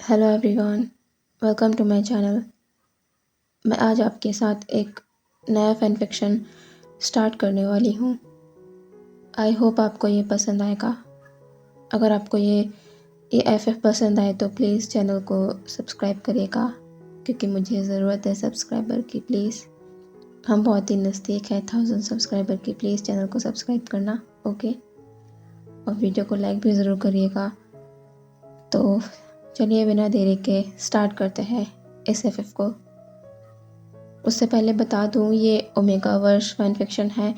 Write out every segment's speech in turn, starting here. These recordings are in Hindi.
Hello everyone, welcome to my channel. मैं आज आपके साथ एक नया फैन फिक्शन स्टार्ट करने वाली हूँ। आई होप आपको ये पसंद आएगा। अगर आपको ये एफएफ पसंद आए तो प्लीज़ चैनल को सब्सक्राइब करिएगा, क्योंकि मुझे ज़रूरत है सब्सक्राइबर की। प्लीज़, हम बहुत ही नज़दीक हैं 1000 सब्सक्राइबर की। प्लीज़ चैनल को सब्सक्राइब करना, ओके। और वीडियो को लाइक भी ज़रूर करिएगा। तो चलिए बिना देरी के स्टार्ट करते हैं इस एफएफ को। उससे पहले बता दूं, ये ओमेगा वर्स फैन फिक्शन है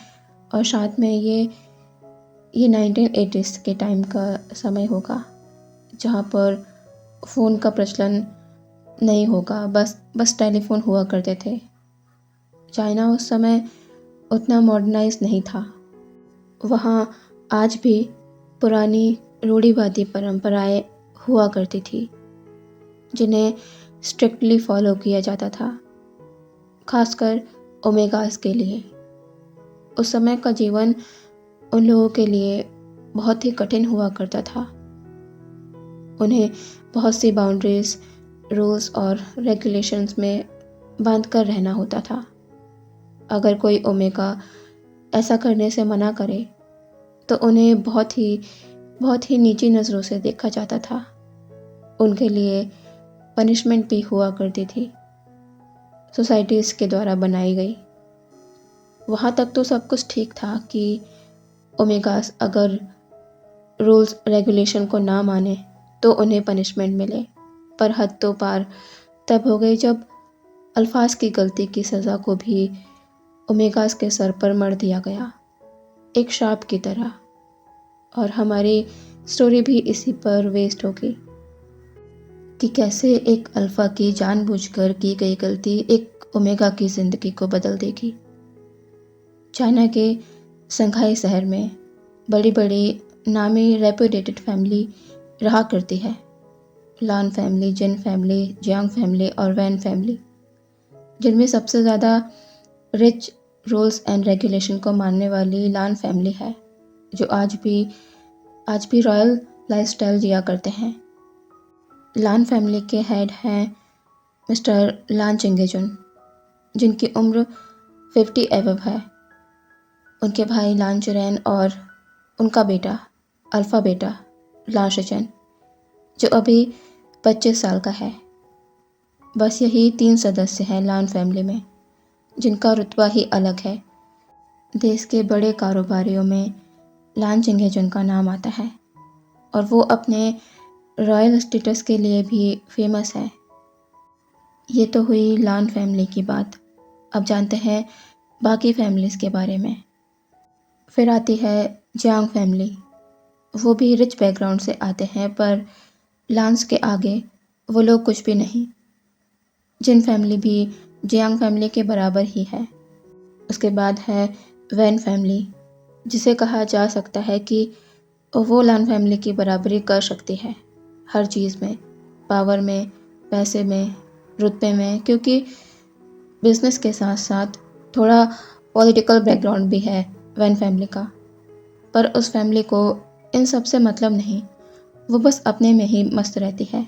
और साथ में ये 1980s के टाइम का समय होगा, जहाँ पर फ़ोन का प्रचलन नहीं होगा। बस टेलीफोन हुआ करते थे। चाइना उस समय उतना मॉडर्नाइज नहीं था। वहाँ आज भी पुरानी रूढ़िवादी परंपराएं हुआ करती थी, जिन्हें स्ट्रिक्टली फॉलो किया जाता था, खासकर ओमेगास के लिए। उस समय का जीवन उन लोगों के लिए बहुत ही कठिन हुआ करता था। उन्हें बहुत सी बाउंड्रीज, रूल्स और रेगुलेशंस में बांध कर रहना होता था। अगर कोई ओमेगा ऐसा करने से मना करे तो उन्हें बहुत ही नीची नज़रों से देखा जाता था। उनके लिए पनिशमेंट भी हुआ करती थी, सोसाइटीज़ के द्वारा बनाई गई। वहाँ तक तो सब कुछ ठीक था कि ओमेगास अगर रूल्स रेगुलेशन को ना माने तो उन्हें पनिशमेंट मिले। पर हद तो पार तब हो गई जब अल्फाज की गलती की सज़ा को भी ओमेगास के सर पर मढ़ दिया गया, एक श्राप की तरह। और हमारी स्टोरी भी इसी पर वेस्ट होगी कि कैसे एक अल्फ़ा की जानबूझकर की गई गलती एक ओमेगा की ज़िंदगी को बदल देगी। चाइना के संघाई शहर में बड़ी बड़ी नामी रेपुटेटेड फैमिली रहा करती है। लान फैमिली, जिन फैमिली, जियांग फैमिली और वैन फैमिली, जिनमें सबसे ज़्यादा रिच, रूल्स एंड रेगुलेशन को मानने वाली लान फैमिली है, जो आज भी रॉयल लाइफस्टाइल जिया करते हैं। लान फैमिली के हेड हैं मिस्टर लान चिंगेजुन, जिनकी उम्र 50 एबव है। उनके भाई लान चुरैन और उनका बेटा, अल्फ़ा बेटा लान शिचन, जो अभी 25 साल का है। बस यही 3 सदस्य हैं लान फैमिली में, जिनका रुतबा ही अलग है। देश के बड़े कारोबारियों में लान चिंगेजुन का नाम आता है और वो अपने रॉयल स्टेटस के लिए भी फेमस है। ये तो हुई लान फैमिली की बात। अब जानते हैं बाकी फैमिलीज़ के बारे में। फिर आती है जियांग फैमिली। वो भी रिच बैकग्राउंड से आते हैं, पर लान्स के आगे वो लोग कुछ भी नहीं। जिन फैमिली भी जियांग फैमिली के बराबर ही है। उसके बाद है वैन फैमिली, जिसे कहा जा सकता है कि वो लान फैमिली की बराबरी कर सकती है हर चीज़ में, पावर में, पैसे में, रुतबे में, क्योंकि बिजनेस के साथ साथ थोड़ा पॉलिटिकल बैकग्राउंड भी है वैन फैमिली का। पर उस फैमिली को इन सब से मतलब नहीं, वो बस अपने में ही मस्त रहती है।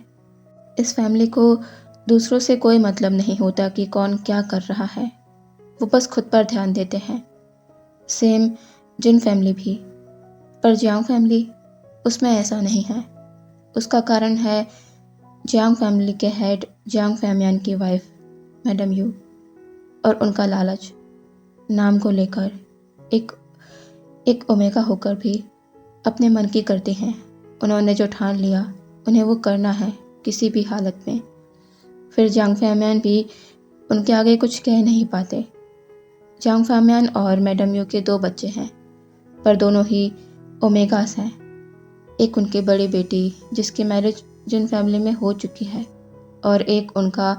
इस फैमिली को दूसरों से कोई मतलब नहीं होता कि कौन क्या कर रहा है, वो बस खुद पर ध्यान देते हैं। सेम जिन फैमिली भी। पर जियांग फैमिली, उसमें ऐसा नहीं है। उसका कारण है जियांग फैमिली के हेड जियांग फैमियान की वाइफ मैडम यू और उनका लालच नाम को लेकर। एक ओमेगा होकर भी अपने मन की करती हैं। उन्होंने जो ठान लिया उन्हें वो करना है किसी भी हालत में। फिर जियांग फैमियान भी उनके आगे कुछ कह नहीं पाते। जियांग फैमियान और मैडम यू के 2 बच्चे हैं, पर दोनों ही ओमेगास हैं। एक उनकी बड़ी बेटी, जिसकी मैरिज जिन फैमिली में हो चुकी है, और एक उनका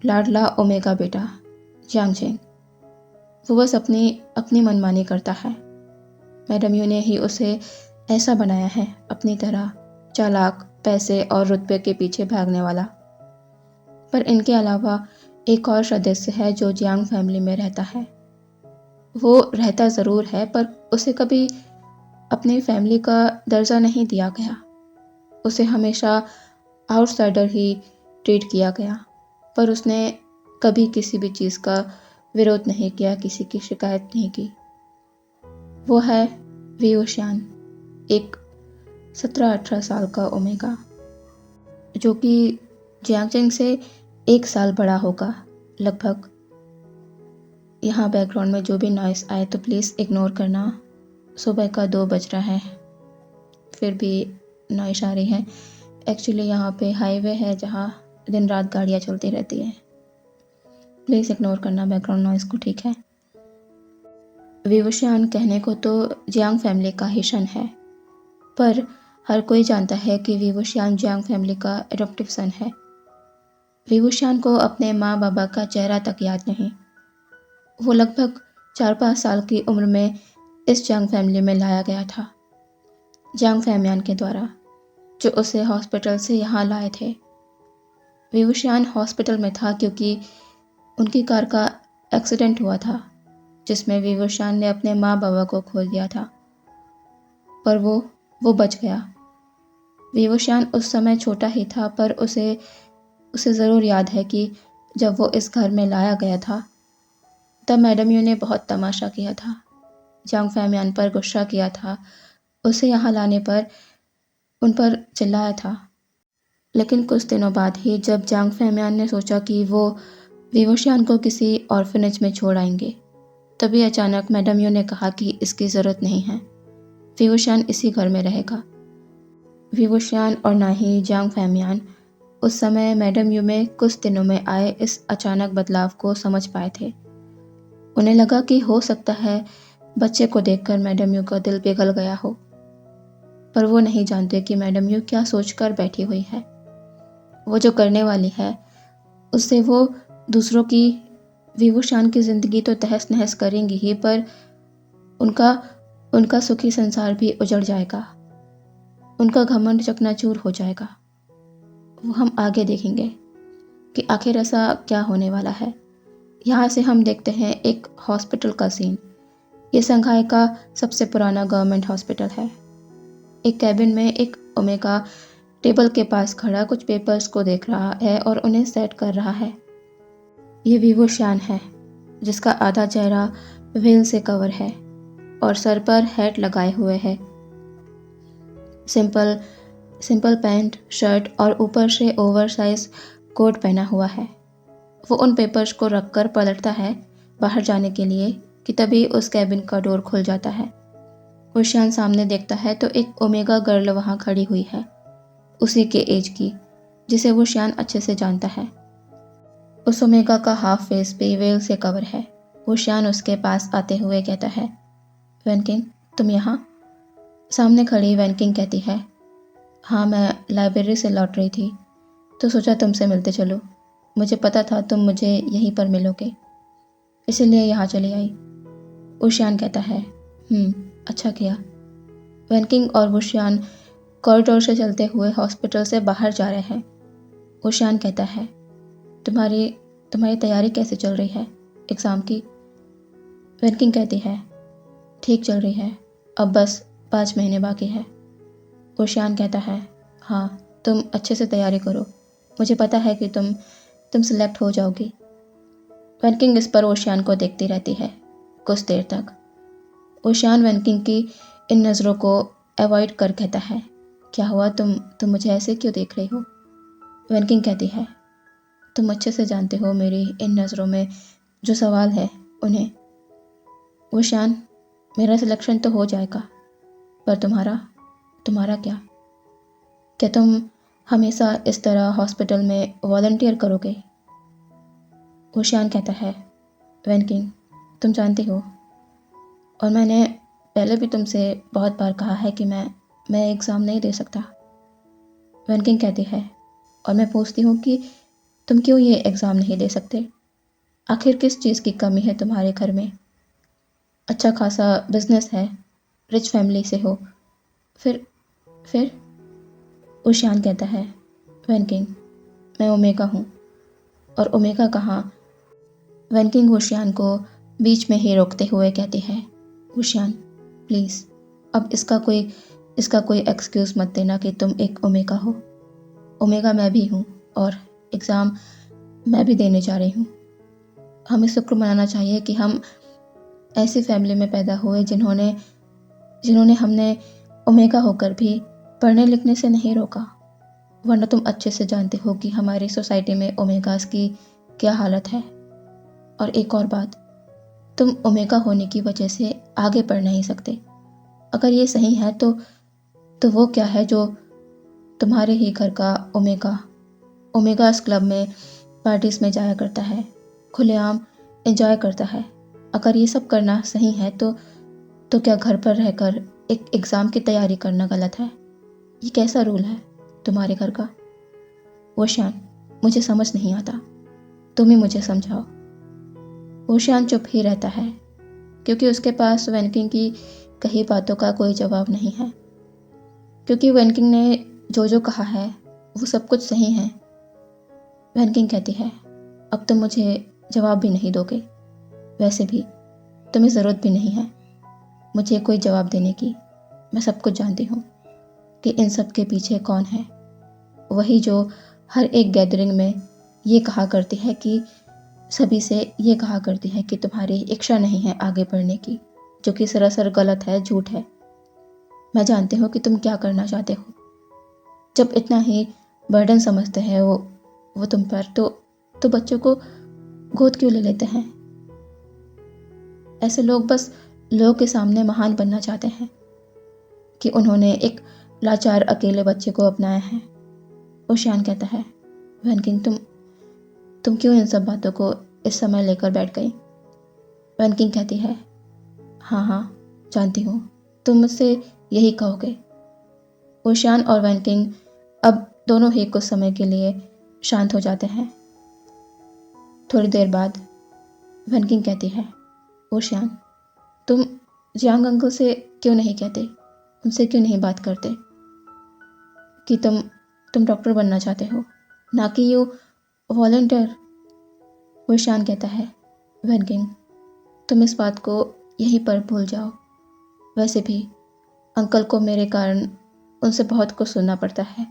लाडला ओमेगा बेटा जियांग चेंग। वो बस अपनी मनमानी करता है। मैडम यू ने ही उसे ऐसा बनाया है, अपनी तरह चालाक, पैसे और रुतबे के पीछे भागने वाला। पर इनके अलावा एक और सदस्य है जो जियांग फैमिली में रहता है। वो रहता ज़रूर है, पर उसे कभी अपनी फैमिली का दर्जा नहीं दिया गया। उसे हमेशा आउटसाइडर ही ट्रीट किया गया, पर उसने कभी किसी भी चीज़ का विरोध नहीं किया, किसी की शिकायत नहीं की। वो है विवशान, एक 17-18 साल का ओमेगा, जो कि जियांगजेंग से 1 साल बड़ा होगा लगभग। यहाँ बैकग्राउंड में जो भी नॉइस आए तो प्लीज़ इग्नोर करना। सुबह का 2 बज रहा है, फिर भी नॉइस आ रही है। एक्चुअली यहाँ पे हाईवे है जहाँ दिन रात गाड़ियाँ चलती रहती हैं। प्लीज़ इग्नोर करना बैकग्राउंड नॉइस को, ठीक है। विवशान कहने को तो जियांग फैमिली का ही सन है, पर हर कोई जानता है कि विवशान जियांग फैमिली का एडॉप्टिव सन है। विवशान को अपने माँ बाबा का चेहरा तक याद नहीं। वो लगभग 4-5 साल की उम्र में इस जियांग फैमिली में लाया गया था, जियांग फैमियान के द्वारा, जो उसे हॉस्पिटल से यहाँ लाए थे। विवशान हॉस्पिटल में था क्योंकि उनकी कार का एक्सीडेंट हुआ था, जिसमें विवशान ने अपने माँ बाबा को खो दिया था, पर वो बच गया। विवशान उस समय छोटा ही था, पर उसे ज़रूर याद है कि जब वो इस घर में लाया गया था तब मैडम यू ने बहुत तमाशा किया था, जियांग फैमियान पर गुस्सा किया था, उसे यहाँ लाने पर उन पर चिल्लाया था। लेकिन कुछ दिनों बाद ही जब जियांग फैमियान ने सोचा कि वो विवशान को किसी ऑर्फनेज में छोड़ आएंगे, तभी अचानक मैडम यू ने कहा कि इसकी ज़रूरत नहीं है, विवशान इसी घर में रहेगा। विवशान और ना ही जियांग फैमियान उस समय मैडम यू में कुछ दिनों में आए इस अचानक बदलाव को समझ पाए थे। उन्हें लगा कि हो सकता है बच्चे को देखकर मैडम यू का दिल पिघल गया हो, पर वो नहीं जानते कि मैडम यू क्या सोचकर बैठी हुई है। वो जो करने वाली है उससे वो दूसरों की, विवशान की ज़िंदगी तो तहस नहस करेंगी ही, पर उनका सुखी संसार भी उजड़ जाएगा, उनका घमंड चकनाचूर हो जाएगा। वो हम आगे देखेंगे कि आखिर ऐसा क्या होने वाला है। यहाँ से हम देखते हैं एक हॉस्पिटल का सीन। ये संघाई का सबसे पुराना गवर्नमेंट हॉस्पिटल है। एक कैबिन में एक ओमेगा टेबल के पास खड़ा कुछ पेपर्स को देख रहा है और उन्हें सेट कर रहा है। ये विवशान है, जिसका आधा चेहरा वेल से कवर है और सर पर हैट लगाए हुए है। सिंपल पैंट, शर्ट और ऊपर से ओवरसाइज कोट पहना हुआ है। वो उन पेपर्स को रखकर पलटता है बाहर जाने के लिए कि तभी उस कैबिन का डोर खुल जाता है। वुशियान सामने देखता है तो एक ओमेगा गर्ल वहाँ खड़ी हुई है, उसी के एज की, जिसे वुशियान अच्छे से जानता है। उस ओमेगा का हाफ फेस भी वेल से कवर है। वुशियान उसके पास आते हुए कहता है, वैनकिंग, तुम यहाँ? सामने खड़ी वैनकिंग कहती है, हाँ, मैं लाइब्रेरी से लौट रही थी तो सोचा तुमसे मिलते चलो। मुझे पता था तुम मुझे यहीं पर मिलोगे, इसीलिए यहाँ चली आई। वुशियान कहता है, अच्छा किया। वैनकिंग और वुशियान कॉरिडोर से चलते हुए हॉस्पिटल से बाहर जा रहे हैं। वुशियान कहता है, तुम्हारी तैयारी कैसे चल रही है एग्ज़ाम की? वैनकिंग कहती है, ठीक चल रही है, अब बस 5 महीने बाकी है। वुशियान कहता है, हाँ, तुम अच्छे से तैयारी करो, मुझे पता है कि तुम सिलेक्ट हो जाओगी। वैनकिंग इस पर वुशियान को देखती रहती है कुछ देर तक। वुशियान वैनकिंग की इन नज़रों को अवॉइड कर कहता है, क्या हुआ, तुम मुझे ऐसे क्यों देख रही हो? वैनकिंग कहती है, तुम अच्छे से जानते हो मेरी इन नज़रों में जो सवाल है उन्हें। वुशियान, मेरा सिलेक्शन तो हो जाएगा, पर तुम्हारा क्या? क्या तुम हमेशा इस तरह हॉस्पिटल में वॉलंटियर करोगे? वुशियान कहता है, वैनकिंग, तुम जानती हो, और मैंने पहले भी तुमसे बहुत बार कहा है कि मैं एग्ज़ाम नहीं दे सकता। वैनकिंग कहती है, और मैं पूछती हूँ कि तुम क्यों ये एग्ज़ाम नहीं दे सकते? आखिर किस चीज़ की कमी है तुम्हारे घर में? अच्छा खासा बिजनेस है, रिच फैमिली से हो, फिर वुशियान कहता है, वैनकिंग, मैं ओमेगा हूँ, और ओमेगा कहाँ? वैनकिंग वुशियान को बीच में ही रोकते हुए कहती है, वुशियान, प्लीज़, अब इसका कोई एक्सक्यूज़ मत देना कि तुम एक ओमेगा हो। ओमेगा मैं भी हूँ और एग्ज़ाम मैं भी देने जा रही हूँ। हमें शुक्र मनाना चाहिए कि हम ऐसी फैमिली में पैदा हुए जिन्होंने हमने ओमेगा होकर भी पढ़ने लिखने से नहीं रोका, वरना तुम अच्छे से जानते हो कि हमारी सोसाइटी में ओमेगास की क्या हालत है। और एक और बात, तुम ओमेगा होने की वजह से आगे पढ़ नहीं सकते। अगर ये सही है तो वो क्या है जो तुम्हारे ही घर का ओमेगास क्लब में पार्टीज़ में जाया करता है, खुलेआम एंजॉय करता है। अगर ये सब करना सही है तो क्या घर पर रहकर एक एग्ज़ाम की तैयारी करना गलत है? ये कैसा रूल है तुम्हारे घर का? ओशियान, मुझे समझ नहीं आता, तुम ही मुझे समझाओ। ओशियान चुप ही रहता है क्योंकि उसके पास वैनकिंग की कही बातों का कोई जवाब नहीं है, क्योंकि वैनकिंग ने जो कहा है वो सब कुछ सही है। वैनकिंग कहती है, अब तुम मुझे जवाब भी नहीं दोगे। वैसे भी तुम्हें ज़रूरत भी नहीं है मुझे कोई जवाब देने की। मैं सब कुछ जानती हूँ कि इन सब के पीछे कौन है। वही जो हर एक गैदरिंग में ये कहा करती है कि सभी से ये कहा करती है कि तुम्हारी इच्छा नहीं है आगे बढ़ने की, जो कि सरासर गलत है, झूठ है। मैं जानती हूँ कि तुम क्या करना चाहते हो। जब इतना ही बर्डन समझते हैं वो तुम पर, तो बच्चों को गोद क्यों ले लेते हैं? ऐसे लोग बस लोगों के सामने महान बनना चाहते हैं कि उन्होंने एक लाचार अकेले बच्चे को अपनाया है। ओशियान कहता है, वैनकिंग तुम क्यों इन सब बातों को इस समय लेकर बैठ गई? वैनकिंग कहती है, हाँ जानती हूँ, तुम मुझसे यही कहोगे। ओशियान और वैनकिंग अब दोनों ही कुछ समय के लिए शांत हो जाते हैं। थोड़ी देर बाद वैनकिंग कहती है, ओशियान, तुम जियांग अंकल से क्यों नहीं कहते, उनसे क्यों नहीं बात करते कि तुम डॉक्टर बनना चाहते हो, ना कि यू वॉलंटियर? ओशियान कहता है, वैनकिंग, तुम इस बात को यहीं पर भूल जाओ। वैसे भी अंकल को मेरे कारण उनसे बहुत कुछ सुनना पड़ता है।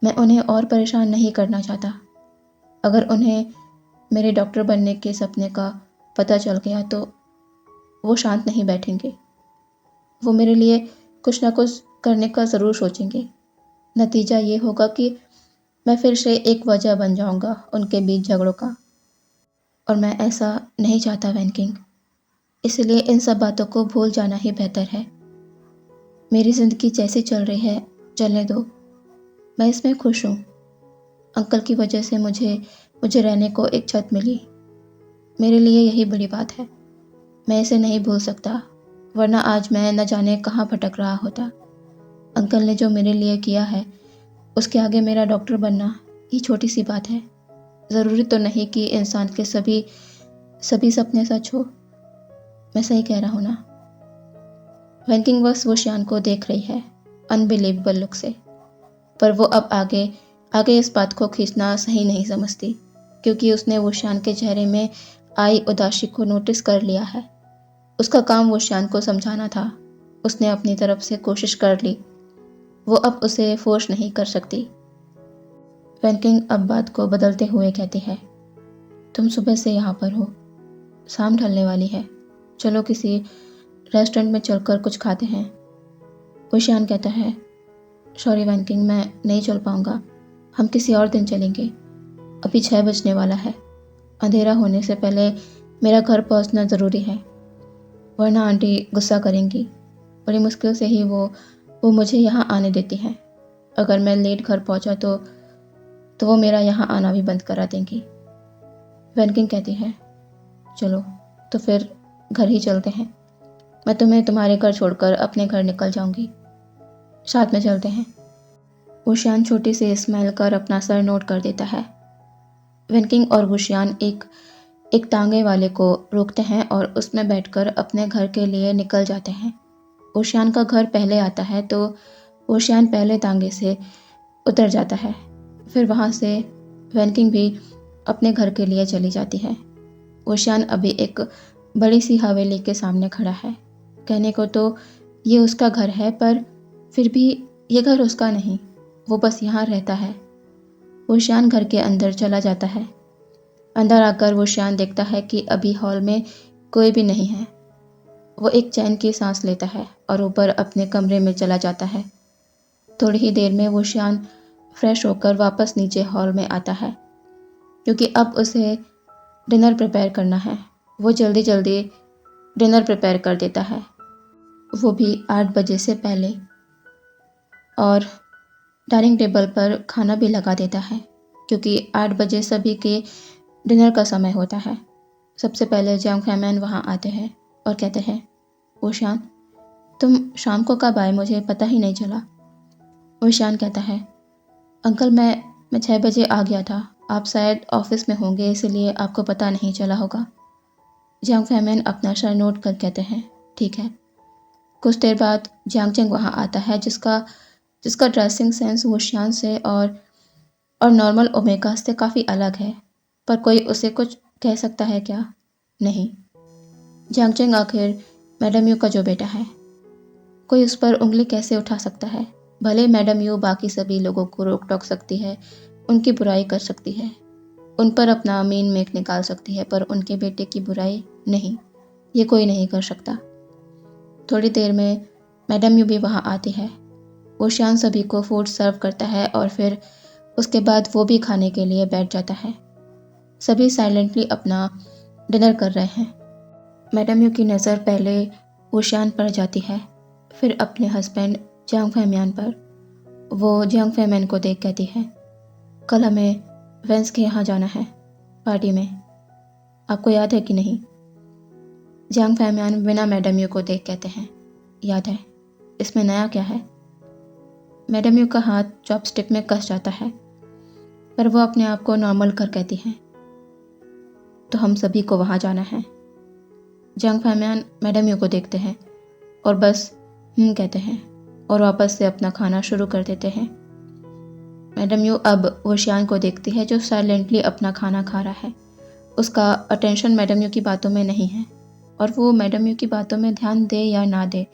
मैं उन्हें और परेशान नहीं करना चाहता। अगर उन्हें मेरे डॉक्टर बनने के सपने का पता चल गया तो वो शांत नहीं बैठेंगे। वो मेरे लिए कुछ ना कुछ करने का ज़रूर सोचेंगे। नतीजा ये होगा कि मैं फिर से एक वजह बन जाऊंगा उनके बीच झगड़ों का, और मैं ऐसा नहीं चाहता वैनकिंग। इसलिए इन सब बातों को भूल जाना ही बेहतर है। मेरी ज़िंदगी जैसी चल रही है चलने दो, मैं इसमें खुश हूँ। अंकल की वजह से मुझे रहने को एक छत मिली, मेरे लिए यही बड़ी बात है। मैं इसे नहीं भूल सकता, वरना आज मैं न जाने कहाँ भटक रहा होता। अंकल ने जो मेरे लिए किया है उसके आगे मेरा डॉक्टर बनना ये छोटी सी बात है। ज़रूरी तो नहीं कि इंसान के सभी सपने सच हो। मैं सही कह रहा हूँ ना? वैनकिंग बस वो शियान को देख रही है अनबिलीवेबल लुक से, पर वो अब आगे इस बात को खींचना सही नहीं समझती, क्योंकि उसने वो शियान के चेहरे में आई उदासी को नोटिस कर लिया है। उसका काम वो शियान को समझाना था। उसने अपनी तरफ से कोशिश कर ली, वो अब उसे फोर्स नहीं कर सकती। वैनकिंग अब बात को बदलते हुए कहती है, तुम सुबह से यहाँ पर हो, शाम ढलने वाली है, चलो किसी रेस्टोरेंट में चलकर कुछ खाते हैं। ओशियान कहता है, सॉरी वैनकिंग, मैं नहीं चल पाऊँगा, हम किसी और दिन चलेंगे। अभी 6 बजने वाला है, अंधेरा होने से पहले मेरा घर पहुँचना ज़रूरी है, वरना आंटी गुस्सा करेंगी। बड़ी मुश्किल से ही वो मुझे यहाँ आने देती हैं। अगर मैं लेट घर पहुँचा तो वो मेरा यहाँ आना भी बंद करा देंगी। वैनकिंग कहती है, चलो तो फिर घर ही चलते हैं, मैं तुम्हें तुम्हारे घर छोड़कर अपने घर निकल जाऊंगी, साथ में चलते हैं। वुशियान छोटी सी स्माइल कर अपना सर नोट कर देता है। वैनकिंग और वुशियान एक तांगे वाले को रोकते हैं और उसमें बैठकर अपने घर के लिए निकल जाते हैं। वुशियान का घर पहले आता है तो वुशियान पहले तांगे से उतर जाता है, फिर वहाँ से वैनकिंग भी अपने घर के लिए चली जाती है। वुशियान अभी एक बड़ी सी हवेली के सामने खड़ा है। कहने को तो ये उसका घर है, पर फिर भी ये घर उसका नहीं, वो बस यहाँ रहता है वुशियान घर के अंदर चला जाता है। अंदर आकर वुशियान देखता है कि अभी हॉल में कोई भी नहीं है। वो एक चैन की सांस लेता है और ऊपर अपने कमरे में चला जाता है। थोड़ी ही देर में वुशियान फ्रेश होकर वापस नीचे हॉल में आता है, क्योंकि अब उसे डिनर प्रिपेयर करना है। वो जल्दी जल्दी डिनर प्रिपेयर कर देता है, वो भी 8 बजे से पहले, और डाइनिंग टेबल पर खाना भी लगा देता है, क्योंकि 8 बजे सभी के डिनर का समय होता है। सबसे पहले जियांग फैमिन वहाँ आते हैं और कहते हैं, वुशियान, तुम शाम को कब आए, मुझे पता ही नहीं चला। वुशियान कहता है, अंकल मैं 6 बजे आ गया था, आप शायद ऑफिस में होंगे इसलिए आपको पता नहीं चला होगा। जियांग फैमिन अपना सर नोट कर कहते हैं, ठीक है। कुछ देर बाद जियांग चेंग वहाँ आता है, जिसका ड्रेसिंग सेंस वुशियान से और नॉर्मल ओमेगा से काफ़ी अलग है, पर कोई उसे कुछ कह सकता है क्या? नहीं। जियांग चेंग आखिर मैडम यू का जो बेटा है, कोई उस पर उंगली कैसे उठा सकता है? भले मैडम यू बाकी सभी लोगों को रोक टोक सकती है, उनकी बुराई कर सकती है, उन पर अपना मीन मेक निकाल सकती है, पर उनके बेटे की बुराई नहीं, ये कोई नहीं कर सकता। थोड़ी देर में मैडम यू भी वहाँ आती है। वुशियान सभी को फूड सर्व करता है और फिर उसके बाद वो भी खाने के लिए बैठ जाता है। सभी साइलेंटली अपना डिनर कर रहे हैं। मैडम यू की नज़र पहले वुशियान पर जाती है, फिर अपने हस्बैंड जियांग फैमिन पर। वो जियांग फैमिन को देख कहती है, कल हमें वेंस के यहाँ जाना है, पार्टी में, आपको याद है कि नहीं? जियांग फैमिन बिना मैडम यू को देख कहते हैं, याद है, इसमें नया क्या है? मैडम यू का हाथ चॉपस्टिक में कस जाता है, पर वो अपने आप को नॉर्मल कर कहती हैं, तो हम सभी को वहाँ जाना है। जियांग फैमिन मैडम यू को देखते हैं और बस कहते हैं और वापस से अपना खाना शुरू कर देते हैं। मैडम यू अब वुशियान को देखती है, जो साइलेंटली अपना खाना खा रहा है। उसका अटेंशन मैडम यू की बातों में नहीं है, और वो मैडम यू की बातों में ध्यान दे या ना दे,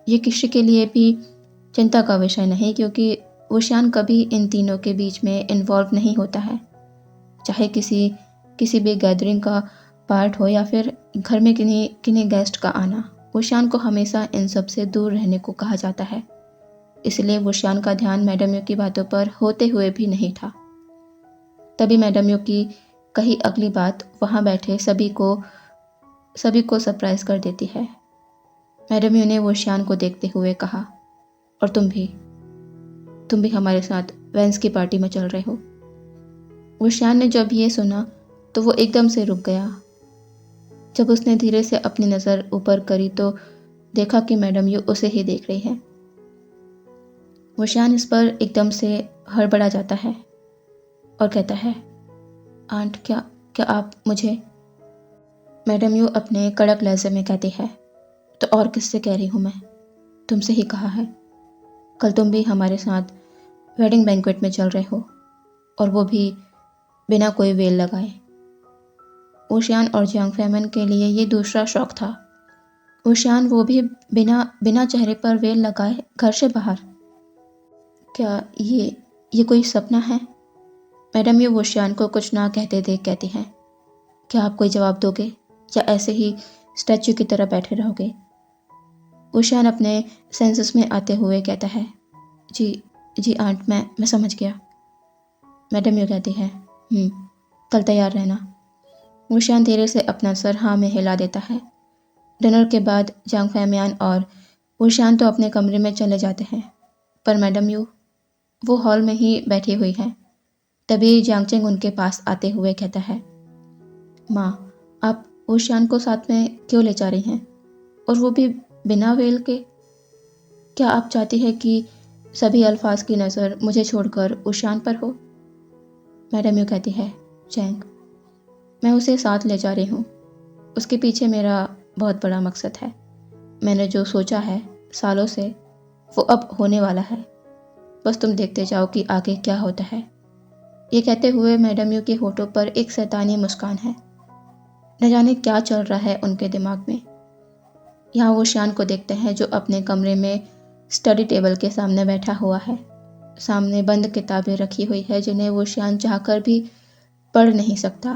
ये किसी के लिए भी चिंता का विषय नहीं, क्योंकि वुशियान कभी इन तीनों के बीच में इन्वॉल्व नहीं होता है। चाहे किसी भी गैदरिंग का पार्ट हो या फिर घर में किन्हीं गेस्ट का आना, वुशियान को हमेशा इन सब से दूर रहने को कहा जाता है। इसलिए वुशियान का ध्यान मैडम यू की बातों पर होते हुए भी नहीं था। तभी मैडम यू की कही अगली बात वहाँ बैठे सभी को सरप्राइज कर देती है। मैडम यू ने वुशियान को देखते हुए कहा, और तुम भी हमारे साथ वेंस की पार्टी में चल रहे हो। वुशियान ने जब ये सुना तो वो एकदम से रुक गया। जब उसने धीरे से अपनी नज़र ऊपर करी तो देखा कि मैडम यू उसे ही देख रही है। वुशियान इस पर एकदम से हड़बड़ा जाता है और कहता है, आंट, क्या आप मुझे? मैडम यू अपने कड़क लहजे में कहती है, तो और किससे कह रही हूँ मैं, तुमसे ही कहा है। कल तुम भी हमारे साथ वेडिंग बैंक्वेट में चल रहे हो, और वो भी बिना कोई वेल लगाए। वुशियान और जियांग फैमिन के लिए ये दूसरा शौक था। वुशियान वो भी बिना चेहरे पर वेल लगाए घर से बाहर। क्या ये कोई सपना है? मैडम यू वुशियान को कुछ ना कहते देख कहती हैं, क्या आप कोई जवाब दोगे या ऐसे ही स्टैचू की तरह बैठे रहोगे? वुशियान अपने सेंसेस में आते हुए कहता है, जी आंट, मैं समझ गया। मैडम यू कहती है, कल तैयार रहना। वुशियान धीरे से अपना सर हाँ में हिला देता है। डिनर के बाद जियांग फैमिन और वुशियान तो अपने कमरे में चले जाते हैं, पर मैडम यू वो हॉल में ही बैठी हुई है। तभी जियांग चेंग उनके पास आते हुए कहता है, माँ, आप वुशियान को साथ में क्यों ले जा रही हैं, और वो भी बिना वेल के? क्या आप चाहती है कि सभी अल्फाज की नज़र मुझे छोड़कर वुशियान पर हो? मैडम यू कहती है, चेंग, मैं उसे साथ ले जा रही हूँ, उसके पीछे मेरा बहुत बड़ा मकसद है। मैंने जो सोचा है सालों से, वो अब होने वाला है। बस तुम देखते जाओ कि आगे क्या होता है। ये कहते हुए मैडम यू के होठों पर एक शैतानी मुस्कान है। न जाने क्या चल रहा है उनके दिमाग में। यहाँ वो शान को देखते हैं, जो अपने कमरे में स्टडी टेबल के सामने बैठा हुआ है। सामने बंद किताबें रखी हुई है जिन्हें वुशियान चाहकर भी पढ़ नहीं सकता।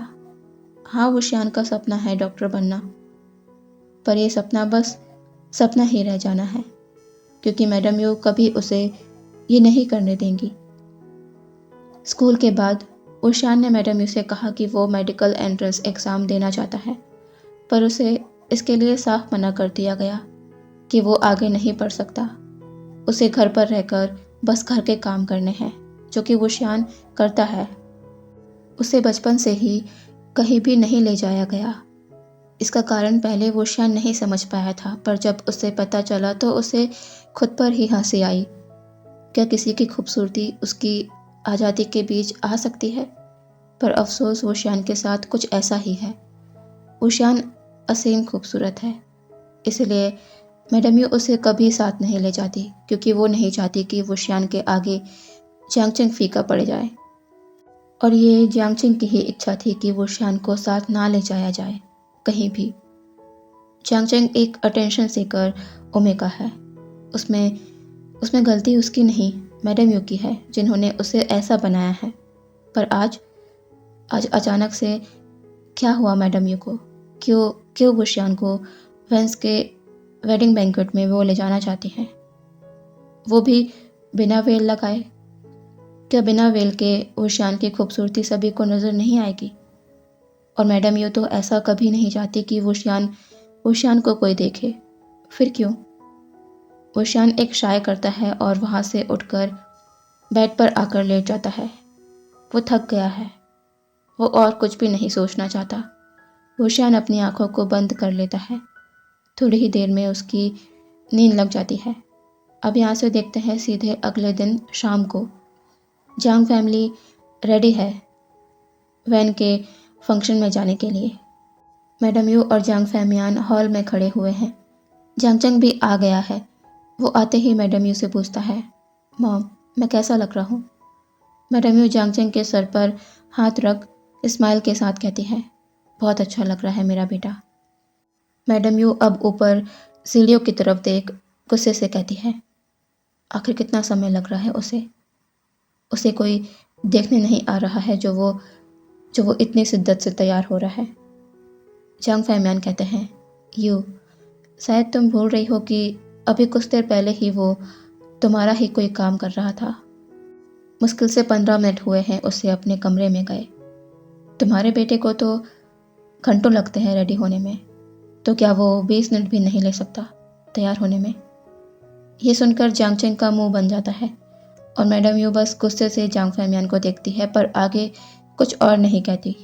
हाँ, वुशियान का सपना है डॉक्टर बनना, पर यह सपना बस सपना ही रह जाना है, क्योंकि मैडम यू कभी उसे ये नहीं करने देंगी। स्कूल के बाद वुशियान ने मैडम यू से कहा कि वो मेडिकल एंट्रेंस एग्ज़ाम देना चाहता है, पर उसे इसके लिए साफ मना कर दिया गया कि वो आगे नहीं पढ़ सकता। उसे घर पर रहकर बस घर के काम करने हैं, जो कि वुशियान करता है। उसे बचपन से ही कहीं भी नहीं ले जाया गया। इसका कारण पहले वुशियान नहीं समझ पाया था, पर जब उसे पता चला तो उसे खुद पर ही हंसी आई। क्या किसी की खूबसूरती उसकी आज़ादी के बीच आ सकती है? पर अफसोस वुशियान के साथ कुछ ऐसा ही है। वुशियान असीम खूबसूरत है, इसलिए मैडम यू उसे कभी साथ नहीं ले जाती, क्योंकि वो नहीं चाहती कि वुशियान के आगे जियांगचेंग फीका पड़ जाए। और ये जियांगचेंग की ही इच्छा थी कि वुशियान को साथ ना ले जाया जाए कहीं भी। जियांगचेंग एक अटेंशन सीकर ओमेगा है। उसमें गलती उसकी नहीं, मैडम यू की है, जिन्होंने उसे ऐसा बनाया है। पर आज अचानक से क्या हुआ मैडम यू को? क्यों वुशियान को वेंस के वेडिंग बैंक्वेट में वो ले जाना चाहती हैं, वो भी बिना वेल लगाए? क्या बिना वेल के वुशियान की खूबसूरती सभी को नज़र नहीं आएगी? और मैडम यू तो ऐसा कभी नहीं चाहती कि वुशियान को कोई देखे। फिर क्यों? वुशियान एक शाय करता है और वहाँ से उठकर बेड पर आकर लेट जाता है। वो थक गया है, वो और कुछ भी नहीं सोचना चाहता। वुशियान अपनी आंखों को बंद कर लेता है। थोड़ी ही देर में उसकी नींद लग जाती है। अब यहाँ से देखते हैं सीधे अगले दिन शाम को। जांग फैमिली रेडी है वैन के फंक्शन में जाने के लिए। मैडम यू और जांग फैमियान हॉल में खड़े हुए हैं। जियांगचेंग भी आ गया है। वो आते ही मैडम यू से पूछता है, मॉम, मैं कैसा लग रहा हूँ? मैडम यू जियांगचेंग के सर पर हाथ रख स्माइल के साथ कहती है, बहुत अच्छा लग रहा है मेरा बेटा। मैडम यू अब ऊपर सीढ़ियों की तरफ देख गुस्से से कहती है, आखिर कितना समय लग रहा है उसे कोई देखने नहीं आ रहा है जो वो इतनी शिद्दत से तैयार हो रहा है। जांग फैमियान कहते हैं, यू, शायद तुम भूल रही हो कि अभी कुछ देर पहले ही वो तुम्हारा ही कोई काम कर रहा था। मुश्किल से 15 मिनट हुए हैं उसे अपने कमरे में गए। तुम्हारे बेटे को तो घंटों लगते हैं रेडी होने में, तो क्या वो 20 मिनट भी नहीं ले सकता तैयार होने में? ये सुनकर जियांगचेंग का मुंह बन जाता है और मैडम यू बस गुस्से से जांग फैमियान को देखती है, पर आगे कुछ और नहीं कहती।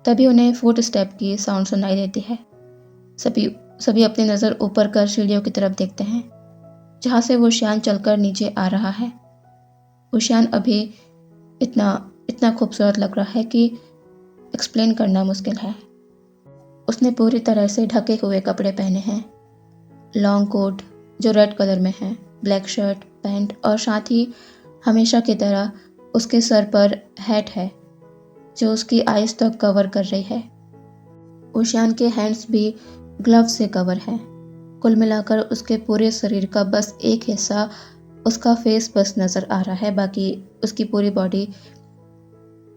तभी उन्हें फुट स्टेप की साउंड सुनाई देती है। सभी अपनी नज़र ऊपर कर सीढ़ियों की तरफ देखते हैं, जहाँ से वुशियान चलकर नीचे आ रहा है। वुशियान अभी इतना खूबसूरत लग रहा है कि एक्सप्लेन करना मुश्किल है। उसने पूरी तरह से ढके हुए कपड़े पहने हैं, लॉन्ग कोट जो रेड कलर में है, ब्लैक शर्ट, पैंट और साथ ही हमेशा की तरह उसके सर पर हैट है जो उसकी आइज़ तक कवर कर रही है। वुशियान के हैंड्स भी ग्लव से कवर हैं। कुल मिलाकर उसके पूरे शरीर का बस एक हिस्सा, उसका फेस बस नज़र आ रहा है, बाकी उसकी पूरी बॉडी,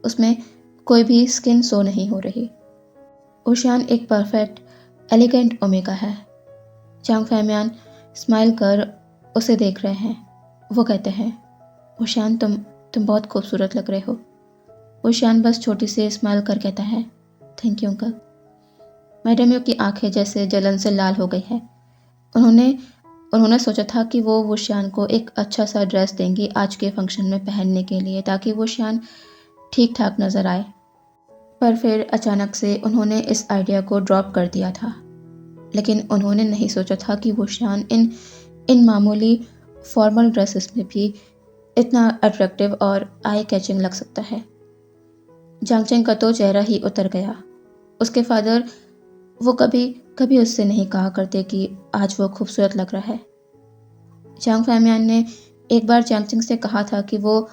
उसमें कोई भी स्किन शो नहीं हो रही। वुशियान एक परफेक्ट एलिगेंट ओमेगा है। जांग फैमियान स्माइल कर उसे देख रहे हैं। वो कहते हैं, वुशियान, तुम बहुत खूबसूरत लग रहे हो। वुशियान बस छोटी सी स्माइल कर कहता है, thank you uncle. Madam you की आंखें जैसे जलन से लाल हो गई है। उन्होंने सोचा था कि वो वुशियान को एक अच्छा सा ड्रेस देंगी आज के फंक्शन में पहनने के लिए, ताकि वुशियान ठीक ठाक नज़र आए। पर फिर अचानक से उन्होंने इस आइडिया को ड्रॉप कर दिया था। लेकिन उन्होंने नहीं सोचा था कि वुशियान इन मामूली फॉर्मल ड्रेसेस में भी इतना अट्रैक्टिव और आई कैचिंग लग सकता है। जियांगचेंग का तो चेहरा ही उतर गया। उसके फादर वो कभी उससे नहीं कहा करते कि आज वो खूबसूरत लग रहा है। जांग फैमियान ने एक बार जियांगचेंग से कहा था कि वो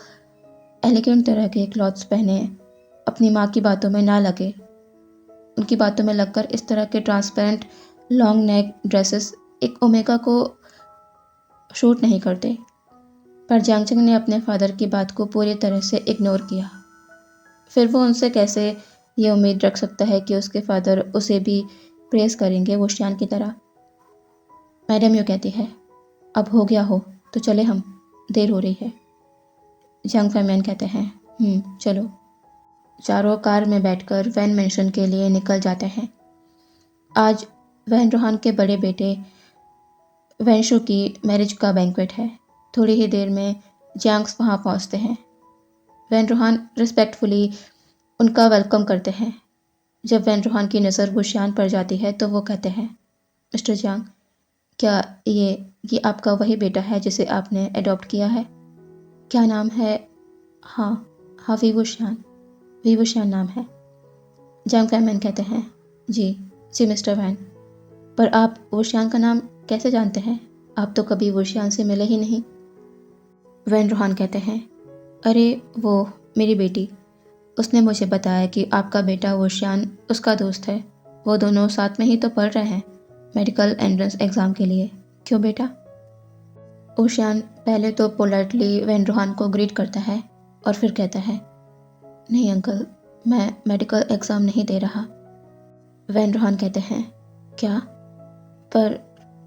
एलिगेंट तरह के क्लॉथ्स पहने, अपनी माँ की बातों में ना लगे। उनकी बातों में लगकर इस तरह के ट्रांसपेरेंट लॉन्ग नेक ड्रेसेस एक ओमेगा को शूट नहीं करते। पर जियांगचंग ने अपने फादर की बात को पूरी तरह से इग्नोर किया। फिर वो उनसे कैसे ये उम्मीद रख सकता है कि उसके फादर उसे भी प्रेस करेंगे वो शियान की तरह। मैडम यू कहती है, अब हो गया हो तो चले हम, देर हो रही है। जियांग फैमियन कहते हैं, चलो। चारों कार में बैठकर वैन मेंशन के लिए निकल जाते हैं। आज वैन रोहान के बड़े बेटे वैनशु की मैरिज का बैंक्वेट है। थोड़ी ही देर में जियांग्स वहाँ पहुँचते हैं। वैन रोहान रिस्पेक्टफुली उनका वेलकम करते हैं। जब वैन रोहान की नज़र वुशियान पर जाती है तो वो कहते हैं, मिस्टर जियांग, क्या ये आपका वही बेटा है जिसे आपने अडॉप्ट किया है? क्या नाम है? हाँ, वी वुशियान नाम है। जियांग फैमियन कहते हैं, जी मिस्टर वैन, पर आप वुशियान का नाम कैसे जानते हैं? आप तो कभी वुशियान से मिले ही नहीं। वैन रोहान कहते हैं, अरे वो मेरी बेटी, उसने मुझे बताया कि आपका बेटा वुशियान उसका दोस्त है। वो दोनों साथ में ही तो पढ़ रहे हैं मेडिकल एंट्रेंस एग्ज़ाम के लिए। क्यों बेटा? वुशियान पहले तो पोलाइटली वैन रोहान को ग्रीट करता है और फिर कहता है, नहीं अंकल, मैं मेडिकल एग्ज़ाम नहीं दे रहा। वैन रोहान कहते हैं, क्या? पर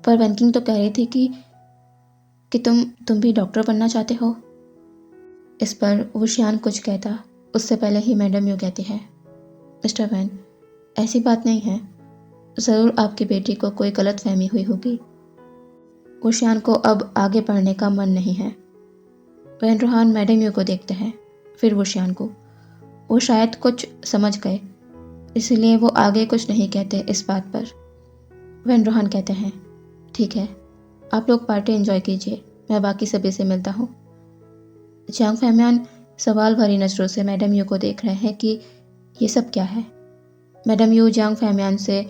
वैनकिंग तो कह रही थी कि तुम भी डॉक्टर बनना चाहते हो। इस पर वुशियान कुछ कहता उससे पहले ही मैडम यू कहती है, मिस्टर वैन, ऐसी बात नहीं है, ज़रूर आपकी बेटी को कोई गलत फहमी हुई होगी। वुशियान को अब आगे पढ़ने का मन नहीं है। वैन रोहान मैडम यू को देखते हैं, फिर वुशियान को। वो शायद कुछ समझ गए, इसलिए वो आगे कुछ नहीं कहते इस बात पर। वैन रोहान कहते हैं, ठीक है, आप लोग पार्टी एंजॉय कीजिए, मैं बाकी सभी से मिलता हूँ। जियांग फैमियन सवाल भरी नज़रों से मैडम यू को देख रहे हैं कि ये सब क्या है। मैडम यू जियांग फैमियन से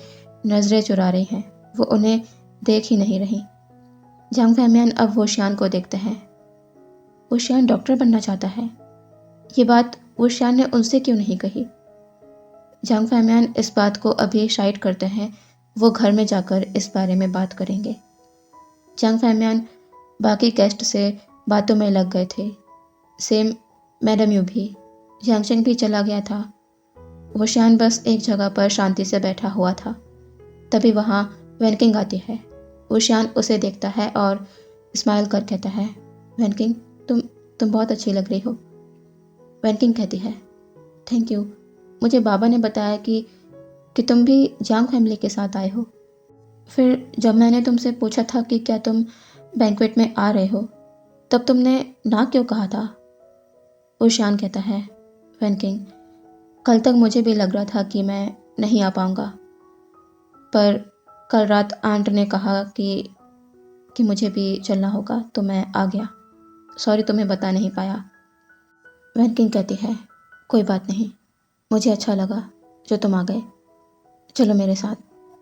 नज़रें चुरा रही हैं, वो उन्हें देख ही नहीं रही। जियांग फैमियन अब वुशियान को देखते हैं। वुशियान डॉक्टर बनना चाहता है, ये बात वुशियान ने उनसे क्यों नहीं कही? जियांग फैमियन इस बात को अभी साइड करते हैं, वो घर में जाकर इस बारे में बात करेंगे। जियांग फैमियन बाकी गेस्ट से बातों में लग गए थे, सेम मैडम यू भी। जियांगचंग भी चला गया था। वुशियान बस एक जगह पर शांति से बैठा हुआ था। तभी वहाँ वैनकिंग आती है। वुशियान उसे देखता है और स्माइल कर कहता है, वैनकिंग, तुम बहुत अच्छी लग रही हो। वैनकिंग कहती है, थैंक यू, मुझे बाबा ने बताया कि तुम भी जियांग फैमिली के साथ आए हो। फिर जब मैंने तुमसे पूछा था कि क्या तुम बैंक्वेट में आ रहे हो, तब तुमने ना क्यों कहा था? वुशियान कहता है, वैनकिंग, कल तक मुझे भी लग रहा था कि मैं नहीं आ पाऊँगा, पर कल रात आंट ने कहा कि मुझे भी चलना होगा तो मैं आ गया। सॉरी तुम्हें बता नहीं पाया। वैनकिंग कहती है, कोई बात नहीं, मुझे अच्छा लगा जो तुम आ गए। चलो मेरे साथ,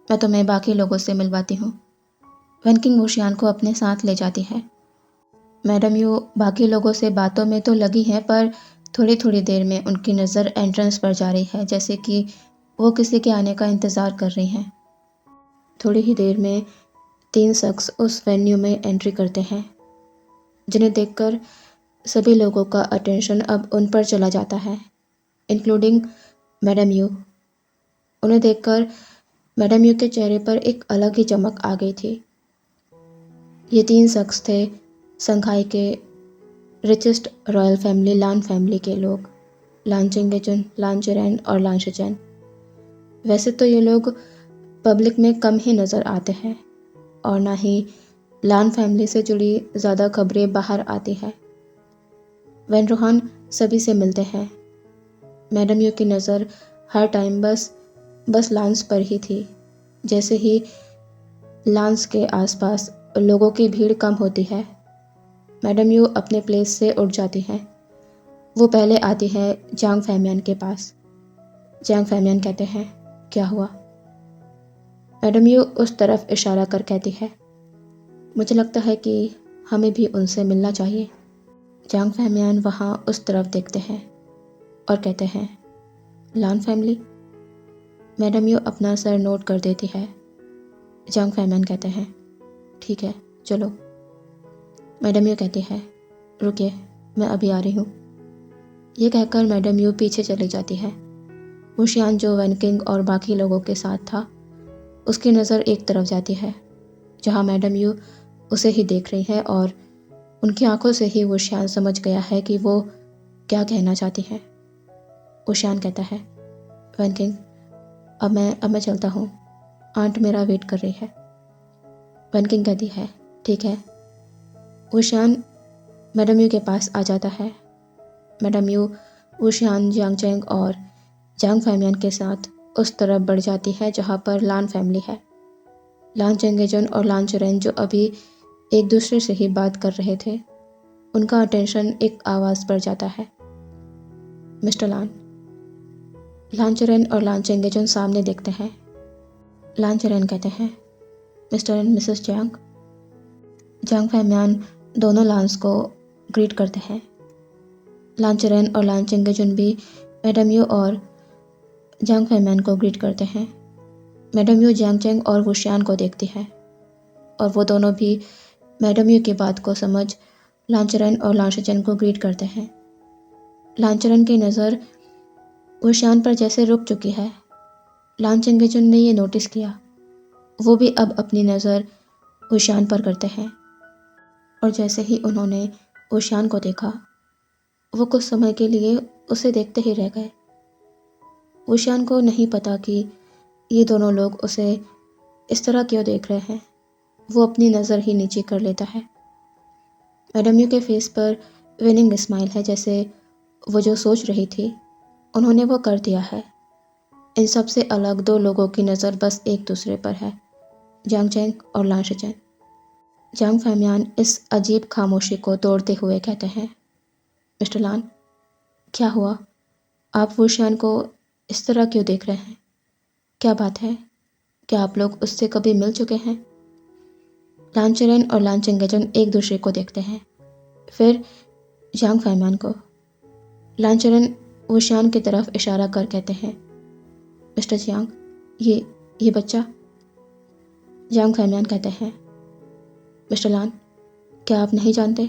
मैं तुम्हें बाकी लोगों से मिलवाती हूँ। वैनकिंग वुशियान को अपने साथ ले जाती है। मैडम यू बाकी लोगों से बातों में तो लगी है, पर थोड़ी थोड़ी देर में उनकी नज़र एंट्रेंस पर जा रही है, जैसे कि वो किसी के आने का इंतज़ार कर रही हैं। थोड़ी ही देर में 3 शख्स उस वेन्यू में एंट्री करते हैं, जिन्हें देखकर सभी लोगों का अटेंशन अब उन पर चला जाता है, इंक्लूडिंग मैडम यू। उन्हें देखकर मैडम यू के चेहरे पर एक अलग ही चमक आ गई थी। ये 3 शख्स थे संघाई के रिचेस्ट रॉयल फैमिली लान फैमिली के लोग, लान चेंगेचुन, लान चेरेन और लान शिचेन। वैसे तो ये लोग पब्लिक में कम ही नज़र आते हैं और ना ही लान फैमिली से जुड़ी ज़्यादा खबरें बाहर आती हैं। वैन रोहान सभी से मिलते हैं। मैडम यू की नज़र हर टाइम बस लांस पर ही थी। जैसे ही लांस के आसपास लोगों की भीड़ कम होती है, मैडम यू अपने प्लेस से उठ जाती हैं। वो पहले आती है जियांग फैमियन के पास। जियांग फैमियन कहते हैं, क्या हुआ? मैडम यू उस तरफ इशारा कर कहती है, मुझे लगता है कि हमें भी उनसे मिलना चाहिए। जियांग फैमियन वहाँ उस तरफ देखते हैं और कहते हैं, लान फैमिली? मैडम यू अपना सर नोट कर देती है। जियांग फैमियन कहते हैं, ठीक है, चलो। मैडम यू कहती है, रुकिए, मैं अभी आ रही हूँ। ये कहकर मैडम यू पीछे चली जाती है। वुशियान जो वैनकिंग और बाकी लोगों के साथ था, उसकी नज़र एक तरफ जाती है जहाँ मैडम यू उसे ही देख रही है और उनकी आंखों से ही वुशियान समझ गया है कि वो क्या कहना चाहती है। वुशियान कहता है, वैनकिंग, अब मैं चलता हूँ, आंट मेरा वेट कर रही है। वैनकिंग कहती है, ठीक है। वुशियान मैडम यू के पास आ जाता है। मैडम यू वुशियान, जियांग चेंग और जांग फैमियान के साथ उस तरफ बढ़ जाती है जहाँ पर लान फैमिली है। लान चेंगेजन और लान चुरेन जो अभी एक दूसरे से ही बात कर रहे थे, उनका अटेंशन एक आवाज़ पर जाता है, मिस्टर लान। लान चुरेन और लान चेंगेजन सामने देखते हैं। लान चुरेन कहते हैं, मिस्टर एंड मिसेस जांग। जांग फैमियान दोनों लान्स को ग्रीट करते हैं। लान चुरेन और लान चेंगेजन भी मैडम यू और जांग फैमियान को ग्रीट करते हैं। मैडम यू जियांग चेंग और वुशियान को देखती है और वो दोनों भी मैडम यू की बात को समझ लान चुरेन और लान शिचेन को ग्रीट करते हैं। लान चुरेन की नज़र वुशियान पर जैसे रुक चुकी है। लान चेंगेजुन ने ये नोटिस किया। वो भी अब अपनी नज़र वुशियान पर करते हैं और जैसे ही उन्होंने वुशियान को देखा, वो कुछ समय के लिए उसे देखते ही रह गए। वुशियान को नहीं पता कि ये दोनों लोग उसे इस तरह क्यों देख रहे हैं। वो अपनी नज़र ही नीचे कर लेता है। मैडम यू के फेस पर विनिंग स्माइल है, जैसे वो जो सोच रही थी उन्होंने वो कर दिया है। इन सब से अलग दो लोगों की नज़र बस एक दूसरे पर है, जियांग चेंग और लान शिचेन। जांग फैमियान इस अजीब खामोशी को तोड़ते हुए कहते हैं, मिस्टर लान, क्या हुआ? आप वुशियान को इस तरह क्यों देख रहे हैं? क्या बात है? क्या आप लोग उससे कभी मिल चुके हैं? लान चुरेन और लान चेंगेजन एक दूसरे को देखते हैं, फिर जांग फैमियान को। लान चुरेन वुशियान की तरफ इशारा कर कहते हैं, मिस्टर जियांग, ये बच्चा। जांग फैमियान कहते हैं, मिस्टर लान, क्या आप नहीं जानते?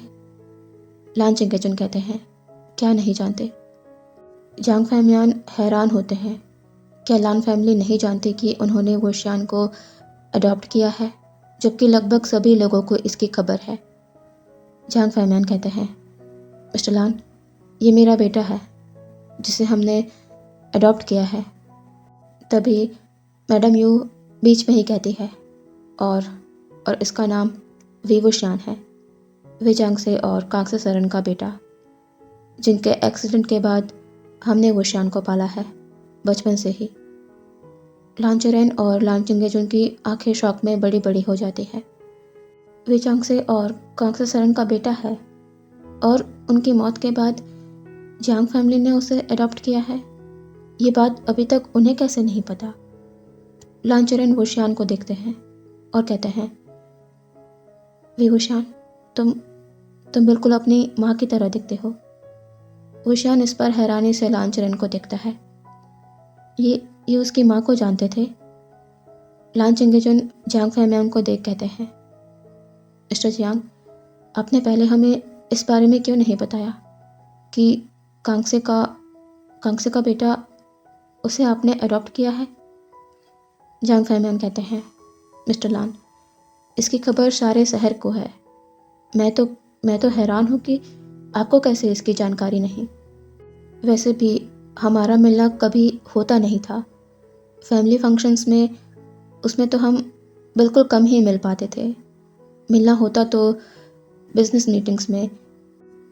लान चेंगेजन कहते हैं, क्या नहीं जानते? जांग फैमियान हैरान होते हैं। क्या लान फैमिली नहीं जानती कि उन्होंने वुशियान को अडॉप्ट किया है, जबकि लगभग सभी लोगों को इसकी खबर है। जांग फैमियान कहते हैं, मिस्टर लान, ये मेरा बेटा है जिसे हमने अडॉप्ट किया है। तभी मैडम यू बीच में ही कहती है, और इसका नाम वी वुशियान है, वी जांग से और कांग से सरन का बेटा, जिनके एक्सीडेंट के बाद हमने वुशियान को पाला है बचपन से ही। लान चुरेन और लान चेंगेजुन की आंखें शौक में बड़ी बड़ी हो जाती है। वे जांग से और कांग से सरन का बेटा है और उनकी मौत के बाद जियांग फैमिली ने उसे अडॉप्ट किया है। ये बात अभी तक उन्हें कैसे नहीं पता? लान चुरेन वुशियान को देखते हैं और कहते हैं, वी वुशियान, तुम बिल्कुल अपनी माँ की तरह दिखते हो। वुशियान इस पर हैरानी से लान चुरेन को देखता है। ये उसकी माँ को जानते थे? लान चेंगेजुन जियांग फैमियान को देख कहते हैं, मिस्टर जियांग, आपने पहले हमें इस बारे में क्यों नहीं बताया कि कांगसे का बेटा, उसे आपने अडॉप्ट किया है? जियांग फैमियान कहते हैं, मिस्टर लान, इसकी खबर सारे शहर को है। मैं तो हैरान हूँ कि आपको कैसे इसकी जानकारी नहीं। वैसे भी हमारा मिलना कभी होता नहीं था। फैमिली फंक्शंस में उसमें तो हम बिल्कुल कम ही मिल पाते थे। मिलना होता तो बिजनेस मीटिंग्स में।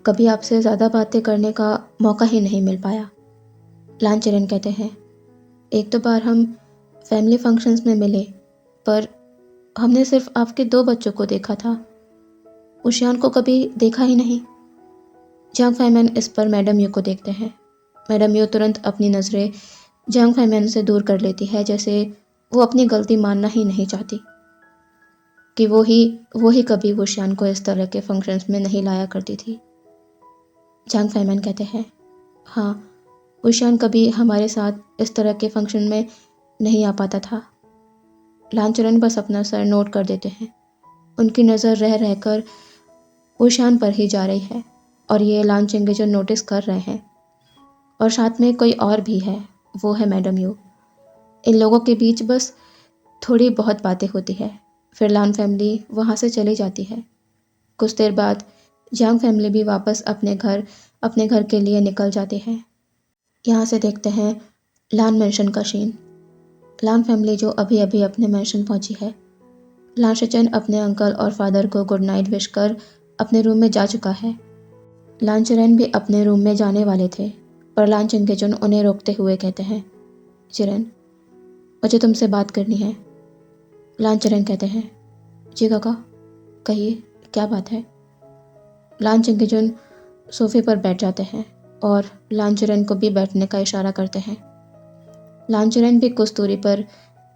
कभी आपसे ज़्यादा बातें करने का मौका ही नहीं मिल पाया। लान चेरेन कहते हैं, एक दो बार हम फैमिली फंक्शंस में मिले, पर हमने सिर्फ आपके 2 बच्चों को देखा था, वुशियान को कभी देखा ही नहीं। जियांग फैमियान इस पर मैडम यू को देखते हैं। मैडम यू तुरंत अपनी नज़रें जियांग फैमियान से दूर कर लेती है, जैसे वो अपनी गलती मानना ही नहीं चाहती कि वो ही कभी वुशियान को इस तरह के फंक्शंस में नहीं लाया करती थी। जियांग फैमियान कहते हैं, हाँ, वुशियान कभी हमारे साथ इस तरह के फंक्शन में नहीं आ पाता था। लान चुरेन बस अपना सर नोट कर देते हैं। उनकी नज़र रह रहकर वुशियान पर ही जा रही है। और ये लान चेंगे जो नोटिस कर रहे हैं। और साथ में कोई और भी है, वो है मैडम यू। इन लोगों के बीच बस थोड़ी बहुत बातें होती है, फिर लान फैमिली वहाँ से चली जाती है। कुछ देर बाद जियांग फैमिली भी वापस अपने घर के लिए निकल जाती है। यहाँ से देखते हैं लान मैंशन का सीन। लान फैमिली जो अभी अभी अपने मैंशन पहुंची है। लान शिचन अपने अंकल और फादर को गुड नाइट विश कर अपने रूम में जा चुका है। लान चिरेन भी अपने रूम में जाने वाले थे, पर लान चिंगेचुन उन्हें रोकते हुए कहते हैं, चिरेन, मुझे तुमसे बात करनी है। लान चिरेन कहते हैं, जी काका, कहिए, क्या बात है। लान चिंगेचुन सोफे पर बैठ जाते हैं और लान चिरेन को भी बैठने का इशारा करते हैं। लान चिरेन भी कुछ दूरी पर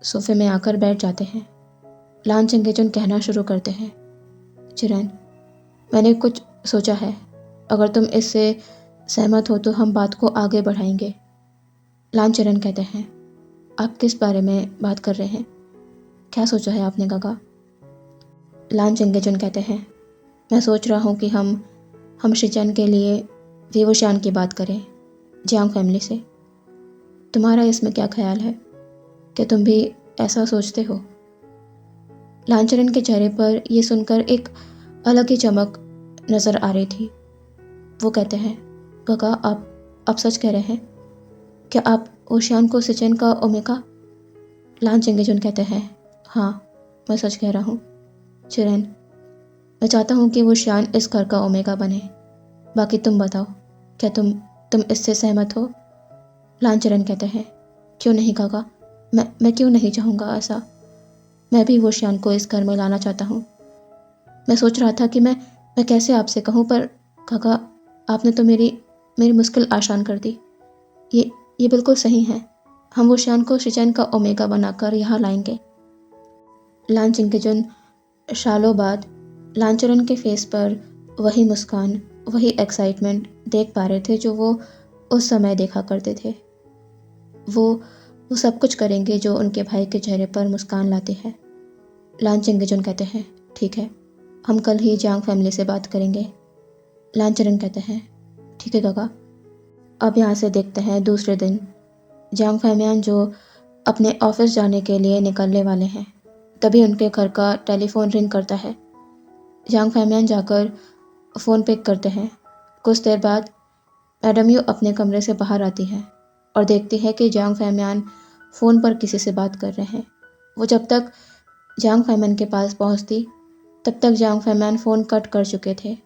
सोफे में आकर बैठ जाते हैं। लान चिंगेचुन कहना शुरू करते हैं, चिरेन, मैंने कुछ सोचा है, अगर तुम इससे सहमत हो तो हम बात को आगे बढ़ाएंगे। लान चिरेन कहते हैं, आप किस बारे में बात कर रहे हैं, क्या सोचा है आपने काका। लान चिंगेचुन कहते हैं, मैं सोच रहा हूँ कि हम शिचन के लिए विवोशान की बात करें, जियांग फैमिली से। तुम्हारा इसमें क्या ख्याल है, क्या तुम भी ऐसा सोचते हो। लान चिरेन के चेहरे पर यह सुनकर एक अलग ही चमक नज़र आ रही थी। वो कहते हैं, काका, आप सच कह रहे हैं, क्या आप ओशियान को शिचन का ओमेगा। लान चिंगेचुन कहते हैं, हाँ, मैं सच कह रहा हूँ चिरेन, मैं चाहता हूँ कि वो शियान इस घर का ओमेगा बने। बाकी तुम बताओ, क्या तुम इससे सहमत हो। लान चिरेन कहते हैं, क्यों नहीं काका, मैं क्यों नहीं चाहूँगा ऐसा। मैं भी वो शियान को इस घर में लाना चाहता हूँ। मैं सोच रहा था कि मैं कैसे आपसे कहूँ, पर काका, आपने तो मेरी मुश्किल आसान कर दी। ये बिल्कुल सही है, हम वो शियान को शिचन का ओमेगा बनाकर यहाँ लाएंगे। लान चिंगेचुन सालों बाद लान चिरेन के फेस पर वही मुस्कान, वही एक्साइटमेंट देख पा रहे थे जो वो उस समय देखा करते थे। वो सब कुछ करेंगे जो उनके भाई के चेहरे पर मुस्कान लाती है। लान चिंगेचुन कहते हैं, ठीक है, हम कल ही जियांग फैमिली से बात करेंगे। लान चिरेन कहते हैं, ठीक है काका। अब यहाँ से देखते हैं दूसरे दिन जियांग फैमियान जो अपने ऑफिस जाने के लिए निकलने वाले हैं। तभी उनके घर का टेलीफोन रिंग करता है। जियांग फैमियान जाकर फ़ोन पिक करते हैं। कुछ देर बाद मैडम यू अपने कमरे से बाहर आती है और देखती है कि जियांग फैमियान फ़ोन पर किसी से बात कर रहे हैं। वो जब तक जियांग फैमियान के पास पहुंचती तब तक जियांग फैमियान फ़ोन कट कर चुके थे।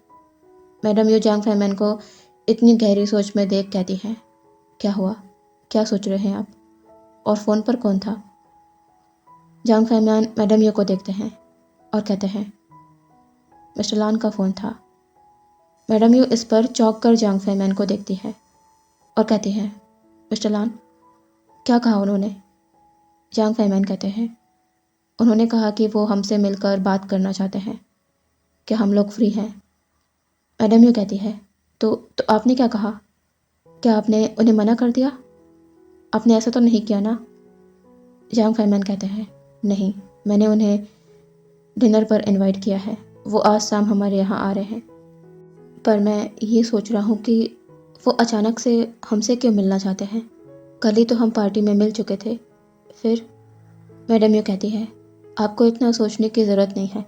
मैडम यू जियांग फैमियान को इतनी गहरी सोच में देख कहती हैं, क्या हुआ, क्या सोच रहे हैं आप, और फ़ोन पर कौन था। जियांग फैमियान मैडम यू को देखते हैं और कहते हैं, मिस्टर लान का फ़ोन था। मैडम यू इस पर चौंक कर जियांग फैमियान को देखती है और कहती हैं, मिस्टर लान, क्या कहा उन्होंने। जियांग फैमियान कहते हैं, उन्होंने कहा कि वो हमसे मिलकर बात करना चाहते हैं, क्या हम लोग फ्री हैं। मैडम यू कहती है, तो आपने क्या कहा, क्या आपने उन्हें मना कर दिया, आपने ऐसा तो नहीं किया ना। जियांग फैमियान कहते हैं, नहीं, मैंने उन्हें डिनर पर इनवाइट किया है, वो आज शाम हमारे यहाँ आ रहे हैं। पर मैं ये सोच रहा हूँ कि वो अचानक से हमसे क्यों मिलना चाहते हैं, कल ही तो हम पार्टी में मिल चुके थे। फिर मैडम यू कहती है, आपको इतना सोचने की ज़रूरत नहीं है,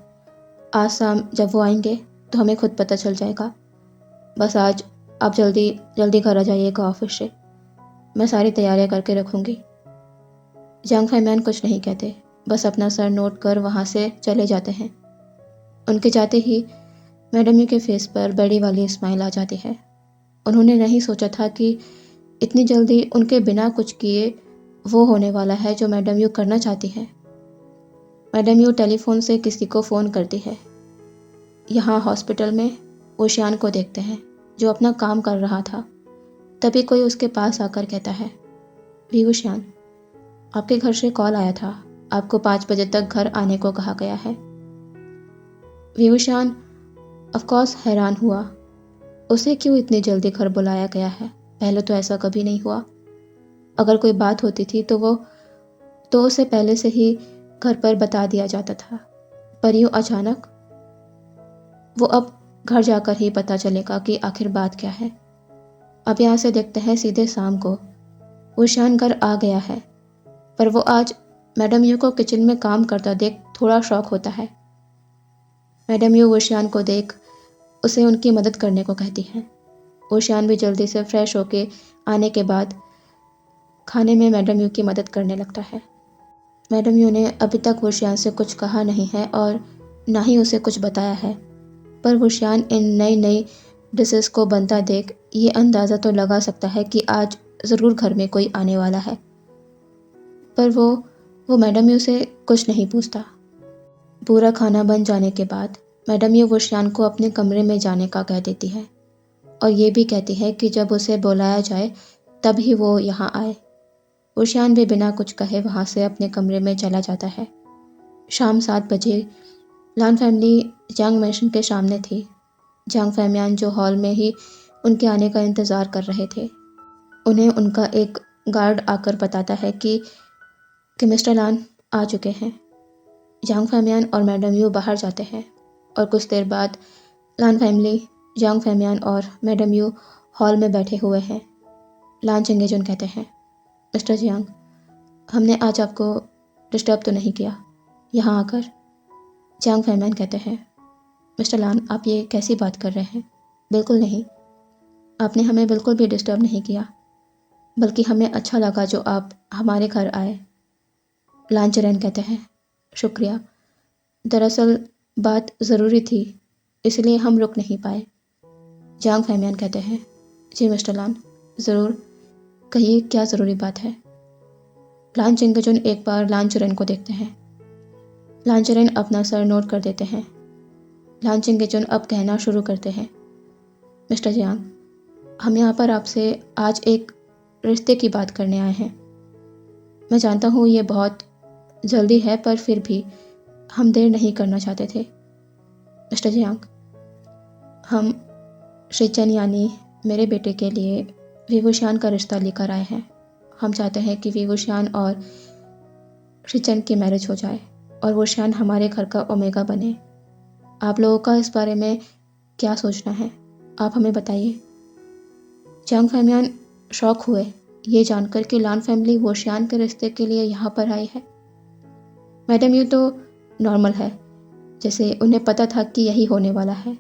आज शाम जब वो आएंगे तो हमें खुद पता चल जाएगा। बस आज आप जल्दी जल्दी घर आ जाइएगा ऑफिस से, मैं सारी तैयारियां करके रखूँगी। जियांग फैमियान कुछ नहीं कहते, बस अपना सर नोट कर वहाँ से चले जाते हैं। उनके जाते ही मैडम यू के फेस पर बड़ी वाली स्माइल आ जाती है। उन्होंने नहीं सोचा था कि इतनी जल्दी उनके बिना कुछ किए वो होने वाला है जो मैडम यू करना चाहती है। मैडम यू टेलीफोन से किसी को फ़ोन करती है। यहाँ हॉस्पिटल में ओशियान को देखते हैं जो अपना काम कर रहा था। तभी कोई उसके पास आकर कहता है, विवोशियान, आपके घर से कॉल आया था, आपको 5 बजे तक घर आने को कहा गया है। विवोशियान ऑफकोर्स हैरान हुआ, उसे क्यों इतनी जल्दी घर बुलाया गया है, पहले तो ऐसा कभी नहीं हुआ। अगर कोई बात होती थी तो उसे पहले से ही घर पर बता दिया जाता था, पर यूँ अचानक वो अब घर जाकर ही पता चलेगा कि आखिर बात क्या है। अब यहाँ से देखते हैं सीधे शाम को। वुशियान घर आ गया है, पर वो आज मैडम यू को किचन में काम करता देख थोड़ा शॉक होता है। मैडम यू वुशियान को देख उसे उनकी मदद करने को कहती है। वुशियान भी जल्दी से फ्रेश होके आने के बाद खाने में मैडम यू की मदद करने लगता है। मैडम यू ने अभी तक वुशियान से कुछ कहा नहीं है और ना ही उसे कुछ बताया है, पर वुशियान इन नई नई डिशेस को बनता देख ये अंदाज़ा तो लगा सकता है कि आज ज़रूर घर में कोई आने वाला है। पर वो मैडम यू से कुछ नहीं पूछता। पूरा खाना बन जाने के बाद मैडम यू वुशियान को अपने कमरे में जाने का कह देती है और ये भी कहती है कि जब उसे बुलाया जाए तब ही वो यहाँ आए। वुशियान भी बिना कुछ कहे वहाँ से अपने कमरे में चला जाता है। शाम 7 बजे लान फैमिली जांग मैंशन के सामने थी। जांग फैमियान जो हॉल में ही उनके आने का इंतज़ार कर रहे थे। उन्हें उनका एक गार्ड आकर बताता है कि मिस्टर लान आ चुके हैं। जांग फैमियान और मैडम यू बाहर जाते हैं और कुछ देर बाद लान फैमिली, जांग फैमियान और मैडम यू हॉल में बैठे हुए हैं। लान चंगेजुन कहते हैं, मिस्टर जियांग, हमने आज आपको डिस्टर्ब तो नहीं किया यहाँ आकर? जांग फैमियान कहते हैं, मिस्टर लान, आप ये कैसी बात कर रहे हैं? बिल्कुल नहीं, आपने हमें बिल्कुल भी डिस्टर्ब नहीं किया, बल्कि हमें अच्छा लगा जो आप हमारे घर आए। लान चरेन कहते हैं, शुक्रिया, दरअसल बात ज़रूरी थी, इसलिए हम रुक नहीं पाए। जांग फैमियान कहते हैं, जी मिस्टर लान, ज़रूर, कहिए क्या ज़रूरी बात है? लान चिंगजुन एक बार लान चरेन को देखते हैं। लान चरेन अपना सर नोट कर देते हैं। लान चिंगजुन अब कहना शुरू करते हैं, मिस्टर जियांग, हम यहाँ पर आपसे आज एक रिश्ते की बात करने आए हैं। मैं जानता हूँ ये बहुत जल्दी है, पर फिर भी हम देर नहीं करना चाहते थे। मिस्टर जियांग, हम शिचन यानी मेरे बेटे के लिए विवुशियान का रिश्ता लेकर आए हैं। हम चाहते हैं कि विवुशियान और शिचन की मैरिज हो जाए और वुशियान हमारे घर का ओमेगा बने। आप लोगों का इस बारे में क्या सोचना है, आप हमें बताइए। जांग फैमियान शॉक हुए ये जानकर कि लान फैमिली वुशियान के रिश्ते के लिए यहाँ पर आई है। मैडम यू तो नॉर्मल है, जैसे उन्हें पता था कि यही होने वाला है।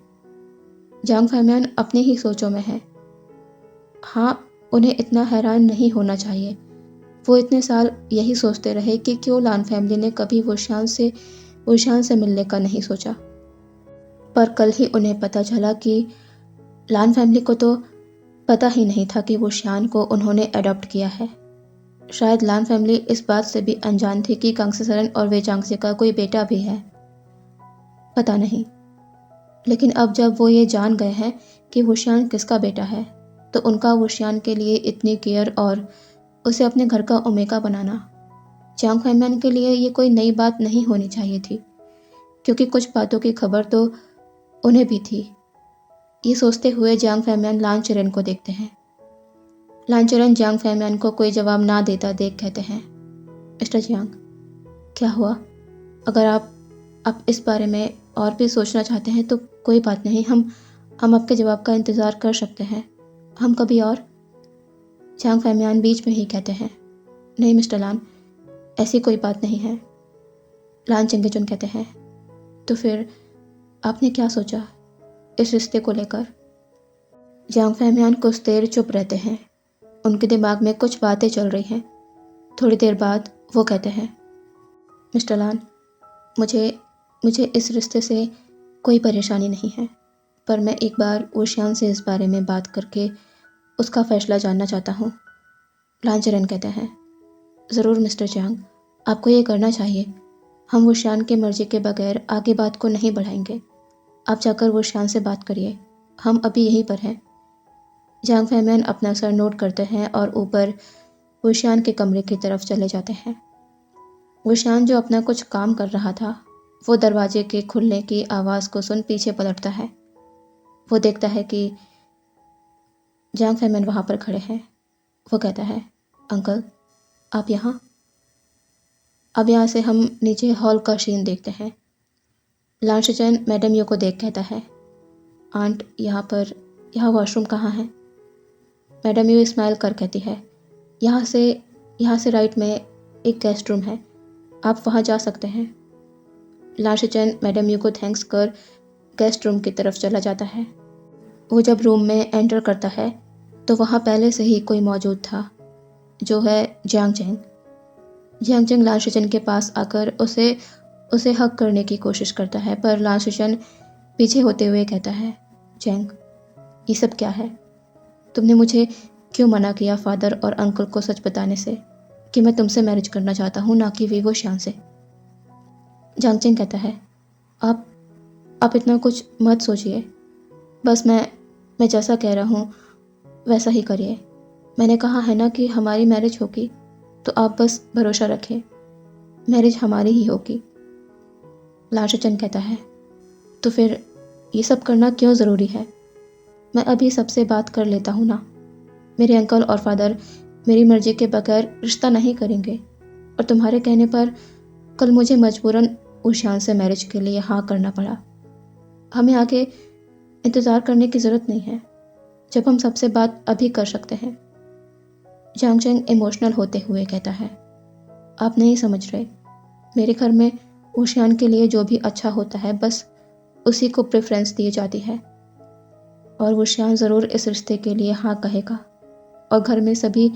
जांग फैमियान अपने ही सोचों में है। हाँ, उन्हें इतना हैरान नहीं होना चाहिए। वो इतने साल यही सोचते रहे कि क्यों लान फैमिली ने कभी वुशियान से मिलने का नहीं सोचा। पर कल ही उन्हें पता चला कि लान फैमिली को तो पता ही नहीं था कि वुशियान को उन्होंने अडॉप्ट किया है। शायद लान फैमिली इस बात से भी अनजान थी कि कांगसेसरन और वेचांगसे का कोई बेटा भी है। पता नहीं, लेकिन अब जब वो ये जान गए हैं कि वुशियान किसका बेटा है, तो उनका वुशियान के लिए इतनी केयर और उसे अपने घर का ओमेगा बनाना जांग फैमियान के लिए ये कोई नई बात नहीं होनी चाहिए थी, क्योंकि कुछ बातों की खबर तो उन्हें भी थी। ये सोचते हुए जांग फैमियान लान चरेन को देखते हैं। लान चरेन जांग फैमियान को कोई जवाब ना देता देख कहते हैं, मिस्टर जियांग, क्या हुआ? अगर आप इस बारे में और भी सोचना चाहते हैं तो कोई बात नहीं, हम आपके जवाब का इंतज़ार कर सकते हैं, हम कभी और। जांग फैमियान बीच में ही कहते हैं, नहीं मिस्टर लान, ऐसी कोई बात नहीं है। लान चंगेजुन कहते हैं, तो फिर आपने क्या सोचा इस रिश्ते को लेकर? जांग फैमियान कुछ देर चुप रहते हैं। उनके दिमाग में कुछ बातें चल रही हैं। थोड़ी देर बाद वो कहते हैं, मिस्टर लान, मुझे इस रिश्ते से कोई परेशानी नहीं है, पर मैं एक बार वुशियान से इस बारे में बात करके उसका फ़ैसला जानना चाहता हूँ। लान चरेन कहते हैं, ज़रूर मिस्टर जियांग, आपको ये करना चाहिए। हम वुशियान की मर्ज़ी के बगैर आगे बात को नहीं बढ़ाएंगे। आप जाकर वुशियान से बात करिए, हम अभी यहीं पर हैं। जांग फैमियान अपना सर नोट करते हैं और ऊपर वुशियान के कमरे की तरफ चले जाते हैं। वुशियान जो अपना कुछ काम कर रहा था, वो दरवाजे के खुलने की आवाज़ को सुन पीछे पलटता है। वो देखता है कि जांग फैमियान वहाँ पर खड़े हैं। वो कहता है, अंकल, आप यहाँ? अब यहाँ से हम नीचे हॉल का सीन देखते हैं। लान शिचन मैडम यू को देख कहता है, आंट, यहाँ वॉशरूम कहाँ है? मैडम यू स्माइल कर कहती है, यहाँ से राइट में एक गेस्ट रूम है, आप वहाँ जा सकते हैं। लाशचन मैडम यू को थैंक्स कर गेस्ट रूम की तरफ चला जाता है। वो जब रूम में एंटर करता है तो वहाँ पहले से ही कोई मौजूद था, जो है जियांग चेंग। जियांग चेंग लाशचन के पास आकर उसे हक करने की कोशिश करता है, पर लाशचन पीछे होते हुए कहता है, चेंग ये सब क्या है? तुमने मुझे क्यों मना किया फादर और अंकल को सच बताने से कि मैं तुमसे मैरिज करना चाहता हूँ, ना कि वीवो श्यान से? जियांग चेंग कहता है, आप इतना कुछ मत सोचिए, बस मैं जैसा कह रहा हूँ वैसा ही करिए। मैंने कहा है ना कि हमारी मैरिज होगी, तो आप बस भरोसा रखें, मैरिज हमारी ही होगी। लाशचन कहता है, तो फिर ये सब करना क्यों ज़रूरी है? मैं अभी सबसे बात कर लेता हूँ ना। मेरे अंकल और फादर मेरी मर्जी के बगैर रिश्ता नहीं करेंगे, और तुम्हारे कहने पर कल मुझे मजबूरन ऊशियान से मैरिज के लिए हाँ करना पड़ा। हमें आगे इंतज़ार करने की ज़रूरत नहीं है, जब हम सबसे बात अभी कर सकते हैं। जियांग चेंग इमोशनल होते हुए कहता है, आप नहीं समझ रहे, मेरे घर में ऊशियान के लिए जो भी अच्छा होता है बस उसी को प्रेफरेंस दी जाती है, और ऊशियान ज़रूर इस रिश्ते के लिए हाँ कहेगा, और घर में सभी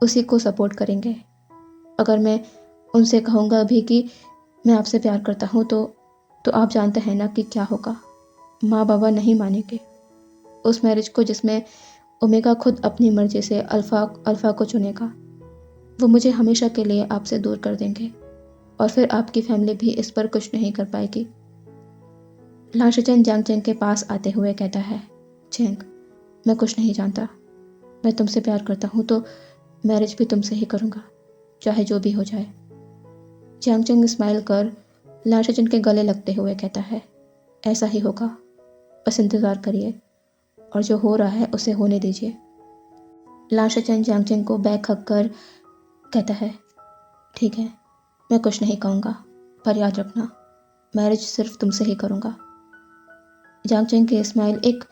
उसी को सपोर्ट करेंगे। अगर मैं उनसे कहूँगा अभी कि मैं आपसे प्यार करता हूँ तो आप जानते हैं ना कि क्या होगा। माँ बाबा नहीं मानेंगे उस मैरिज को जिसमें ओमेगा खुद अपनी मर्जी से अल्फ़ा को चुनेगा। वो मुझे हमेशा के लिए आपसे दूर कर देंगे, और फिर आपकी फैमिली भी इस पर कुछ नहीं कर पाएगी। लाशचन जियांग चेंग के पास आते हुए कहता है, चेंग मैं कुछ नहीं जानता, मैं तुमसे प्यार करता हूँ तो मैरिज भी तुमसे ही करूँगा, चाहे जो भी हो जाए। जियांग चेंग स्माइल कर लाशचन के गले लगते हुए कहता है, ऐसा ही होगा, बस इंतज़ार करिए, और जो हो रहा है उसे होने दीजिए। लाशचन जियांग चेंग को बैक हक कर कहता है, ठीक है, मैं कुछ नहीं कहूँगा, पर याद रखना मैरिज सिर्फ तुमसे ही करूँगा। जियांग चेंग की स्माइल एक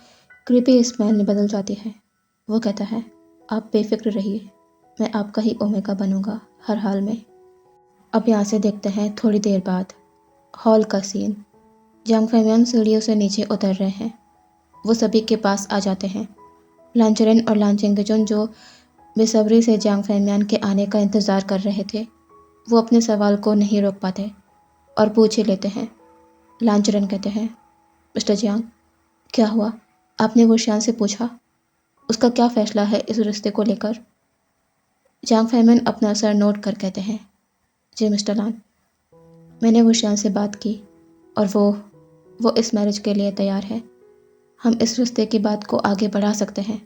क्रीपी स्माइल में बदल जाती है। वो कहता है, आप बेफिक्र रहिए, मैं आपका ही ओमेगा बनूंगा हर हाल में। अब यहाँ से देखते हैं थोड़ी देर बाद हॉल का सीन। जियांग फैमियान सीढ़ियों से नीचे उतर रहे हैं। वो सभी के पास आ जाते हैं। लांचरेन और लांचेंगजुन जो बेसब्री से जियांग फैमियान के आने का इंतज़ार कर रहे थे, वो अपने सवाल को नहीं रोक पाते और पूछ ही लेते हैं। लांचरेन कहते हैं, मिस्टर जियांग क्या हुआ? आपने वो श्यान से पूछा, उसका क्या फ़ैसला है इस रिश्ते को लेकर? जियांग फैमियान अपना सर नोट कर कहते हैं, जी मिस्टर लान, मैंने वो श्यान से बात की और वो इस मैरिज के लिए तैयार है। हम इस रिश्ते की बात को आगे बढ़ा सकते हैं।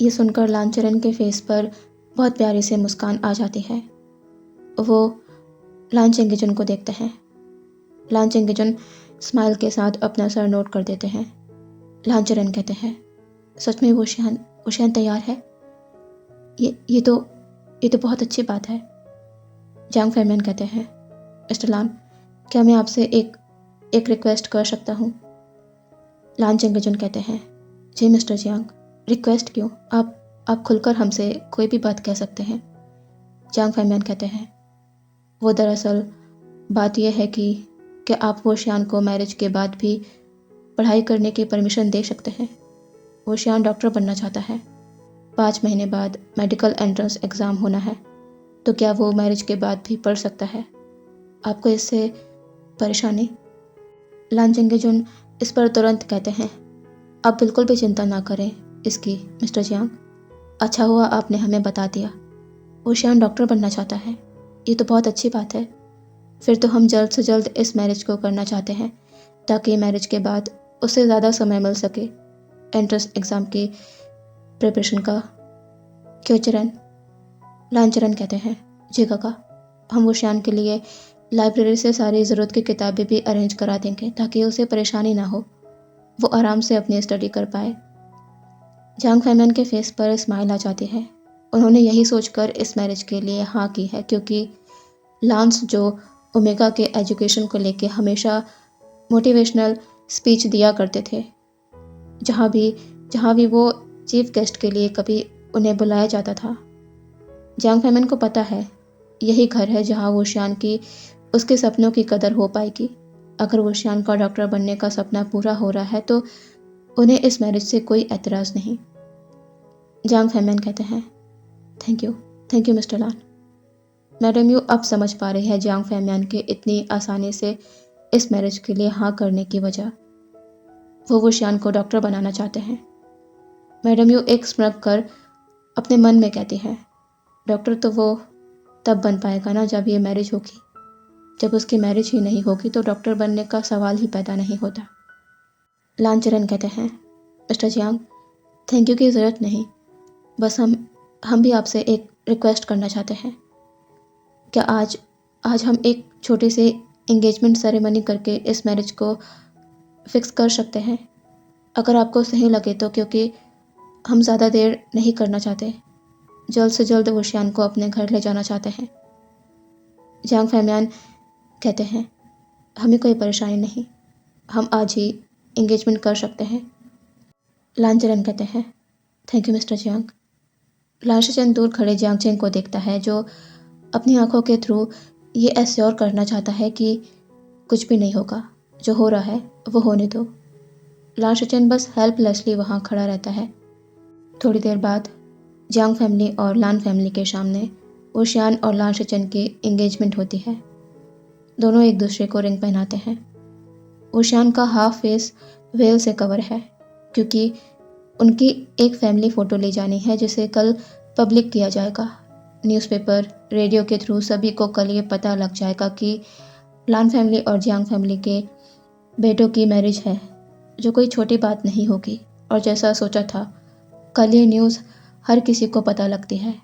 ये सुनकर लांचरन के फेस पर बहुत प्यारी सी मुस्कान आ जाती है। वो लांचेंगेजुन को देखते हैं। लांचेंगेजुन स्माइल के साथ अपना सर नोट कर देते हैं। लांचरन कहते हैं, सच में वो शान तैयार है? ये तो बहुत अच्छी बात है। जियांग फैमियान कहते हैं, मिस्टर लान, क्या मैं आपसे एक रिक्वेस्ट कर सकता हूँ? लांचेंगेजुन कहते हैं, जी मिस्टर जियांग, रिक्वेस्ट क्यों? आप खुलकर हमसे कोई भी बात कह सकते हैं। जियांग फैमियान कहते हैं, वो दरअसल बात यह है कि क्या आप वो श्यान को मैरिज के बाद भी पढ़ाई करने की परमिशन दे सकते हैं? वो श्यान डॉक्टर बनना चाहता है। 5 महीने बाद मेडिकल एंट्रेंस एग्ज़ाम होना है, तो क्या वो मैरिज के बाद भी पढ़ सकता है? आपको इससे परेशानी? लांचेंगेजुन इस पर तुरंत कहते हैं, आप बिल्कुल भी चिंता ना करें इसकी मिस्टर जियांग। अच्छा हुआ आपने हमें बता दिया। वो श्यान डॉक्टर बनना चाहता है, ये तो बहुत अच्छी बात है। फिर तो हम जल्द से जल्द इस मैरिज को करना चाहते हैं, ताकि मैरिज के बाद उससे ज़्यादा समय मिल सके एंट्रेंस एग्ज़ाम की प्रिपरेशन का। क्यों चरण? लांचरन कहते हैं, जी काका, हम वो श्यान के लिए लाइब्रेरी से सारी ज़रूरत की किताबें भी अरेंज करा देंगे, ताकि उसे परेशानी ना हो, वो आराम से अपनी स्टडी कर पाए। जियांग फैमियान के फेस पर स्माइल आ जाती है। उन्होंने यही सोचकर इस मैरिज के लिए हाँ की है, क्योंकि लांस जो ओमेगा के एजुकेशन को लेके हमेशा मोटिवेशनल स्पीच दिया करते थे, जहाँ भी वो चीफ गेस्ट के लिए कभी उन्हें बुलाया जाता था। जियांग फैमिन को पता है यही घर है जहाँ वुशियान की उसके सपनों की कदर हो पाएगी। अगर वुशियान का डॉक्टर बनने का सपना पूरा हो रहा है तो उन्हें इस मैरिज से कोई एतराज़ नहीं। जियांग फैमिन कहते हैं, thank you mister Lan. Madam you अब समझ पा रही है जियांग फैमिन के इतनी आसानी से इस मैरिज के लिए हाँ करने की वजह। वो वुशियान को डॉक्टर बनाना चाहते हैं। मैडम यू एक स्मृक कर अपने मन में कहती है, डॉक्टर तो वो तब बन पाएगा ना जब ये मैरिज होगी। जब उसकी मैरिज ही नहीं होगी तो डॉक्टर बनने का सवाल ही पैदा नहीं होता। लान चरण कहते हैं, मिस्टर जियांग थैंक यू की ज़रूरत नहीं, बस हम भी आपसे एक रिक्वेस्ट करना चाहते हैं। क्या आज हम एक छोटी सी एंगेजमेंट सेरेमनी करके इस मैरिज को फिक्स कर सकते हैं? अगर आपको सही लगे तो, क्योंकि हम ज़्यादा देर नहीं करना चाहते। जल्द से जल्द वुशियान को अपने घर ले जाना चाहते हैं। जियांग फैमिन कहते हैं, हमें कोई परेशानी नहीं, हम आज ही एंगेजमेंट कर सकते हैं। लान चरण कहते हैं, थैंक यू मिस्टर जियांग। लान शचन दूर खड़े जियांग चेंग को देखता है जो अपनी आंखों के थ्रू ये एश्योर करना चाहता है कि कुछ भी नहीं होगा, जो हो रहा है वो होने दो। लान शचन बस हेल्पलेसली वहाँ खड़ा रहता है। थोड़ी देर बाद जियांग फैमिली और लान फैमिली के सामने वुशियान और लान शचन की एंगेजमेंट होती है। दोनों एक दूसरे को रिंग पहनाते हैं। वुशियान का हाफ फेस वेल से कवर है क्योंकि उनकी एक फैमिली फ़ोटो ली जानी है जिसे कल पब्लिक किया जाएगा। न्यूज़पेपर, रेडियो के थ्रू सभी को कल ये पता लग जाएगा कि लान फैमिली और जियांग फैमिली के बेटों की मैरिज है, जो कोई छोटी बात नहीं होगी। और जैसा सोचा था, कल ये न्यूज़ हर किसी को पता लगती है।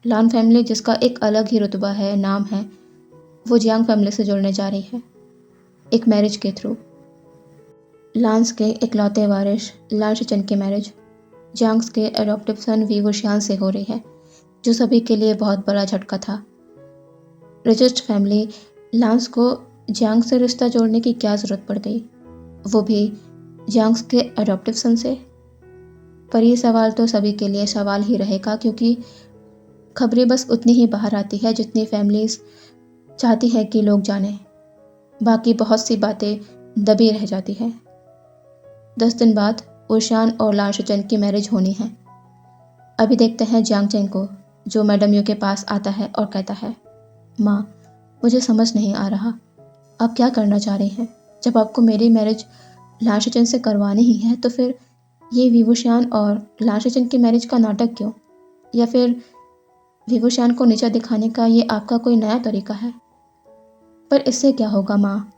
लान फैमिली, जिसका एक अलग ही रुतबा है, नाम है, वो जियांग फैमिली से जुड़ने जा रही है एक मैरिज के थ्रू। लान्स के इकलौते वारिस लान शचन की मैरिज जियांग्स के एडॉप्टिव सन वी वुशियान से हो रही है, जो सभी के लिए बहुत बड़ा झटका था। रिचेस्ट फैमिली लान्स को जियांग से रिश्ता जोड़ने की क्या ज़रूरत पड़ गई, वो भी जियांग्स के एडॉप्टिव सन से? पर ये सवाल तो सभी के लिए सवाल ही रहेगा, क्योंकि खबरें बस उतनी ही बाहर आती है जितनी फैमिलीज़ चाहती है कि लोग जानें। बाकी बहुत सी बातें दबी रह जाती हैं। 10 दिन बाद वुशियान और लान शचन की मैरिज होनी है। अभी देखते हैं जियांग चेंग को, जो मैडम यू के पास आता है और कहता है, माँ मुझे समझ नहीं आ रहा, आप क्या करना चाह रही हैं? जब आपको मेरी मैरिज लान शचन से करवानी ही है तो फिर ये वी वुशियान और लान शचन की मैरिज का नाटक क्यों? या फिर वी वुशियान को नीचा दिखाने का ये आपका कोई नया तरीका है? पर इससे क्या होगा माँ,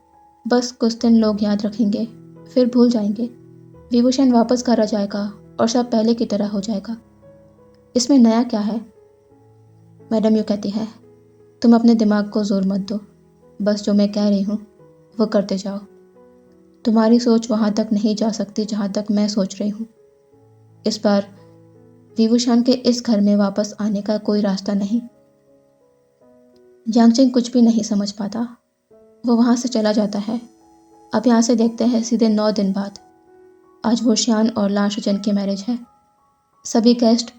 बस कुछ दिन लोग याद रखेंगे, फिर भूल जाएंगे। वी वुशियान वापस घर आ जाएगा और सब पहले की तरह हो जाएगा। इसमें नया क्या है? मैडम यू कहती है, तुम अपने दिमाग को जोर मत दो, बस जो मैं कह रही हूँ वो करते जाओ। तुम्हारी सोच वहाँ तक नहीं जा सकती जहाँ तक मैं सोच रही हूँ। इस बार वी वुशियान के इस घर में वापस आने का कोई रास्ता नहीं। जियांग चेंग कुछ भी नहीं समझ पाता, वो वहाँ से चला जाता है। अब यहाँ से देखते हैं सीधे 9 दिन बाद। आज वुशियान और लान शचन की मैरिज है। सभी गेस्ट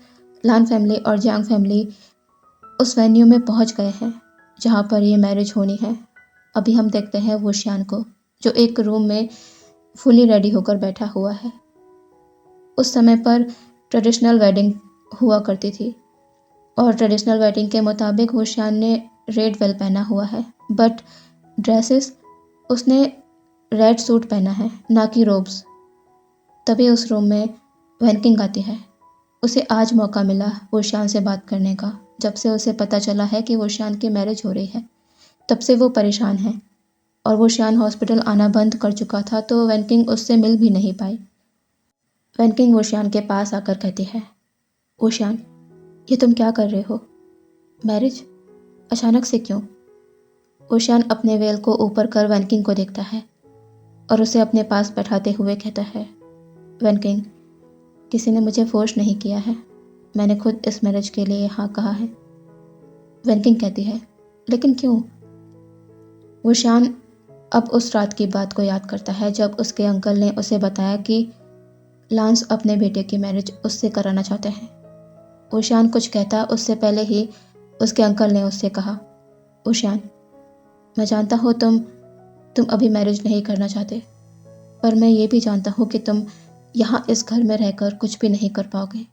लान फैमिली और जियांग फैमिली उस वेन्यू में पहुँच गए हैं जहाँ पर ये मैरिज होनी है। अभी हम देखते हैं वुशियान को, जो एक रूम में फुली रेडी होकर बैठा हुआ है। उस समय पर ट्रेडिशनल वेडिंग हुआ करती थी और ट्रेडिशनल वेडिंग के मुताबिक वुशियान ने रेड वेल पहना हुआ है, बट ड्रेसेस उसने रेड सूट पहना है, ना कि रोब्स। तभी उस रूम में वैनकिंग आती है। उसे आज मौका मिला वुशियान से बात करने का। जब से उसे पता चला है कि वुशियान की मैरिज हो रही है, तब से वो परेशान है और वुशियान हॉस्पिटल आना बंद कर चुका था, तो वैनकिंग उससे मिल भी नहीं पाई। वैनकिंग वुशियान के पास आकर कहती है, वुशियान ये तुम क्या कर रहे हो? मैरिज? अचानक से क्यों? वुशियान अपने वेल को ऊपर कर वैनकिंग को देखता है और उसे अपने पास बैठाते हुए कहता है, वैनकिंग किसी ने मुझे फोर्स नहीं किया है, मैंने खुद इस मैरिज के लिए हाँ कहा है। वैनकिंग कहती है, लेकिन क्यों? वुशियान अब उस रात की बात को याद करता है जब उसके अंकल ने उसे बताया कि लांस अपने बेटे की मैरिज उससे कराना चाहते हैं। ऊशियान कुछ कहता उससे पहले ही उसके अंकल ने उससे कहा, ऊशियान, मैं जानता हूँ तुम अभी मैरिज नहीं करना चाहते, पर मैं ये भी जानता हूँ कि तुम यहाँ इस घर में रहकर कुछ भी नहीं कर पाओगे।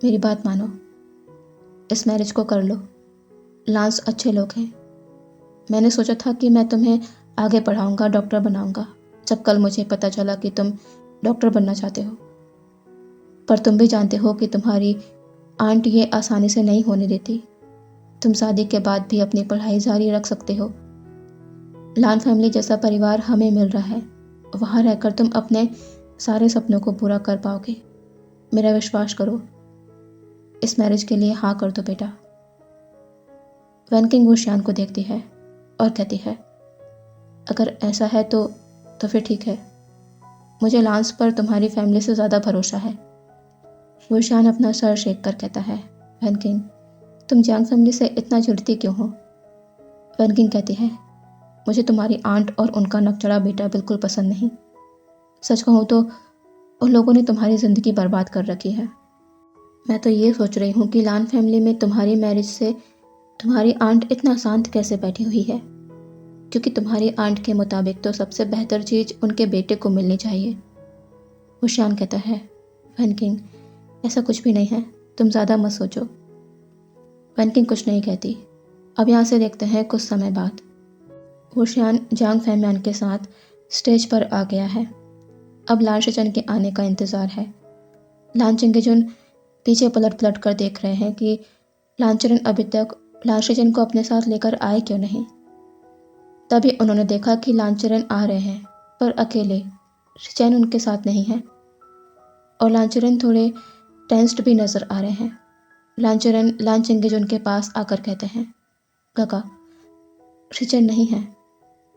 मेरी बात मानो, इस मैरिज को कर लो। लांस अच्छे लोग हैं। मैंने सोचा था कि मैं तुम्हें आगे पढ़ाऊँगा, डॉक्टर बनाऊँगा, जब कल मुझे पता चला कि तुम डॉक्टर बनना चाहते हो। पर तुम भी जानते हो कि तुम्हारी आंट ये आसानी से नहीं होने देती। तुम शादी के बाद भी अपनी पढ़ाई जारी रख सकते हो। लान फैमिली जैसा परिवार हमें मिल रहा है, वहाँ रहकर तुम अपने सारे सपनों को पूरा कर पाओगे। मेरा विश्वास करो, इस मैरिज के लिए हाँ कर दो बेटा। वैन किंग ऊशियान को देखती है और कहती है, अगर ऐसा है तो फिर ठीक है। मुझे लांस पर तुम्हारी फैमिली से ज़्यादा भरोसा है। ऊशियान अपना सर शेक कर कहता है, वैन किंग, तुम जैंग फैमिली से इतना जुड़ती क्यों हो? वैन किंग कहती है, मुझे तुम्हारी आंट और उनका नकचड़ा बेटा बिल्कुल पसंद नहीं। सच कहूँ तो उन लोगों ने तुम्हारी ज़िंदगी बर्बाद कर रखी है। मैं तो ये सोच रही हूँ कि लान फैमिली में तुम्हारी मैरिज से तुम्हारी आंट इतना शांत कैसे बैठी हुई है, क्योंकि तुम्हारी आंट के मुताबिक तो सबसे बेहतर चीज़ उनके बेटे को मिलनी चाहिए। ऊशियान कहता है, वैन किंग, ऐसा कुछ भी नहीं है, तुम ज़्यादा मत सोचो। वैन किंग कुछ नहीं कहती। अब यहाँ से देखते हैं कुछ समय बाद। ऊशियान जांग फैमियान के साथ स्टेज पर आ गया है। अब लान शिचन के आने का इंतज़ार है। लान चिंगेजुन पीछे पलट पलट कर देख रहे हैं कि लानचरन अभी तक लान शिचन को अपने साथ लेकर आए क्यों नहीं। तभी उन्होंने देखा कि लानचरन आ रहे हैं, पर अकेले। शिचन उनके साथ नहीं है और लानचरन थोड़े टेंस्ड भी नज़र आ रहे हैं। लानचरन लान चिंगेजुन के पास आकर कहते हैं, काका, शिचन नहीं है,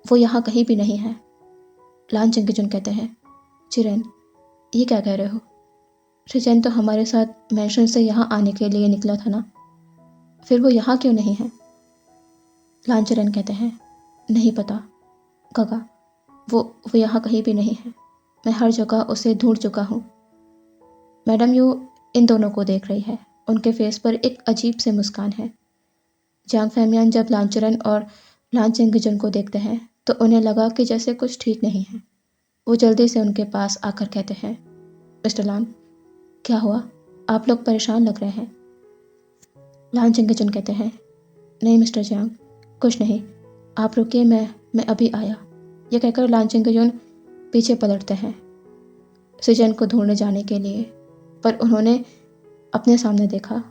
वो यहाँ कहीं भी नहीं है। लान चिंगेजुन कहते हैं, चिरेन, ये क्या कह रहे हो? शिचन तो हमारे साथ मैंशन से यहाँ आने के लिए निकला था ना, फिर वो यहाँ क्यों नहीं है? लानचरन कहते हैं, नहीं पता काका, वो यहाँ कहीं भी नहीं है। मैं हर जगह उसे ढूंढ चुका हूँ। मैडम यू इन दोनों को देख रही है। उनके फेस पर एक अजीब से मुस्कान है। जांग फैमियान जब लानचरन और लान चिंगेजुन को देखते हैं तो उन्हें लगा कि जैसे कुछ ठीक नहीं है। वो जल्दी से उनके पास आकर कहते हैं, मिस्टर लान, क्या हुआ? आप लोग परेशान लग रहे हैं। लान चिंगेजुन कहते हैं, नहीं मिस्टर जांग, कुछ नहीं, आप रुकिए, मैं अभी आया। यह कहकर लान चिंगेजुन पीछे पलटते हैं शिचन को ढूंढने जाने के लिए, पर उन्होंने अपने सामने देखा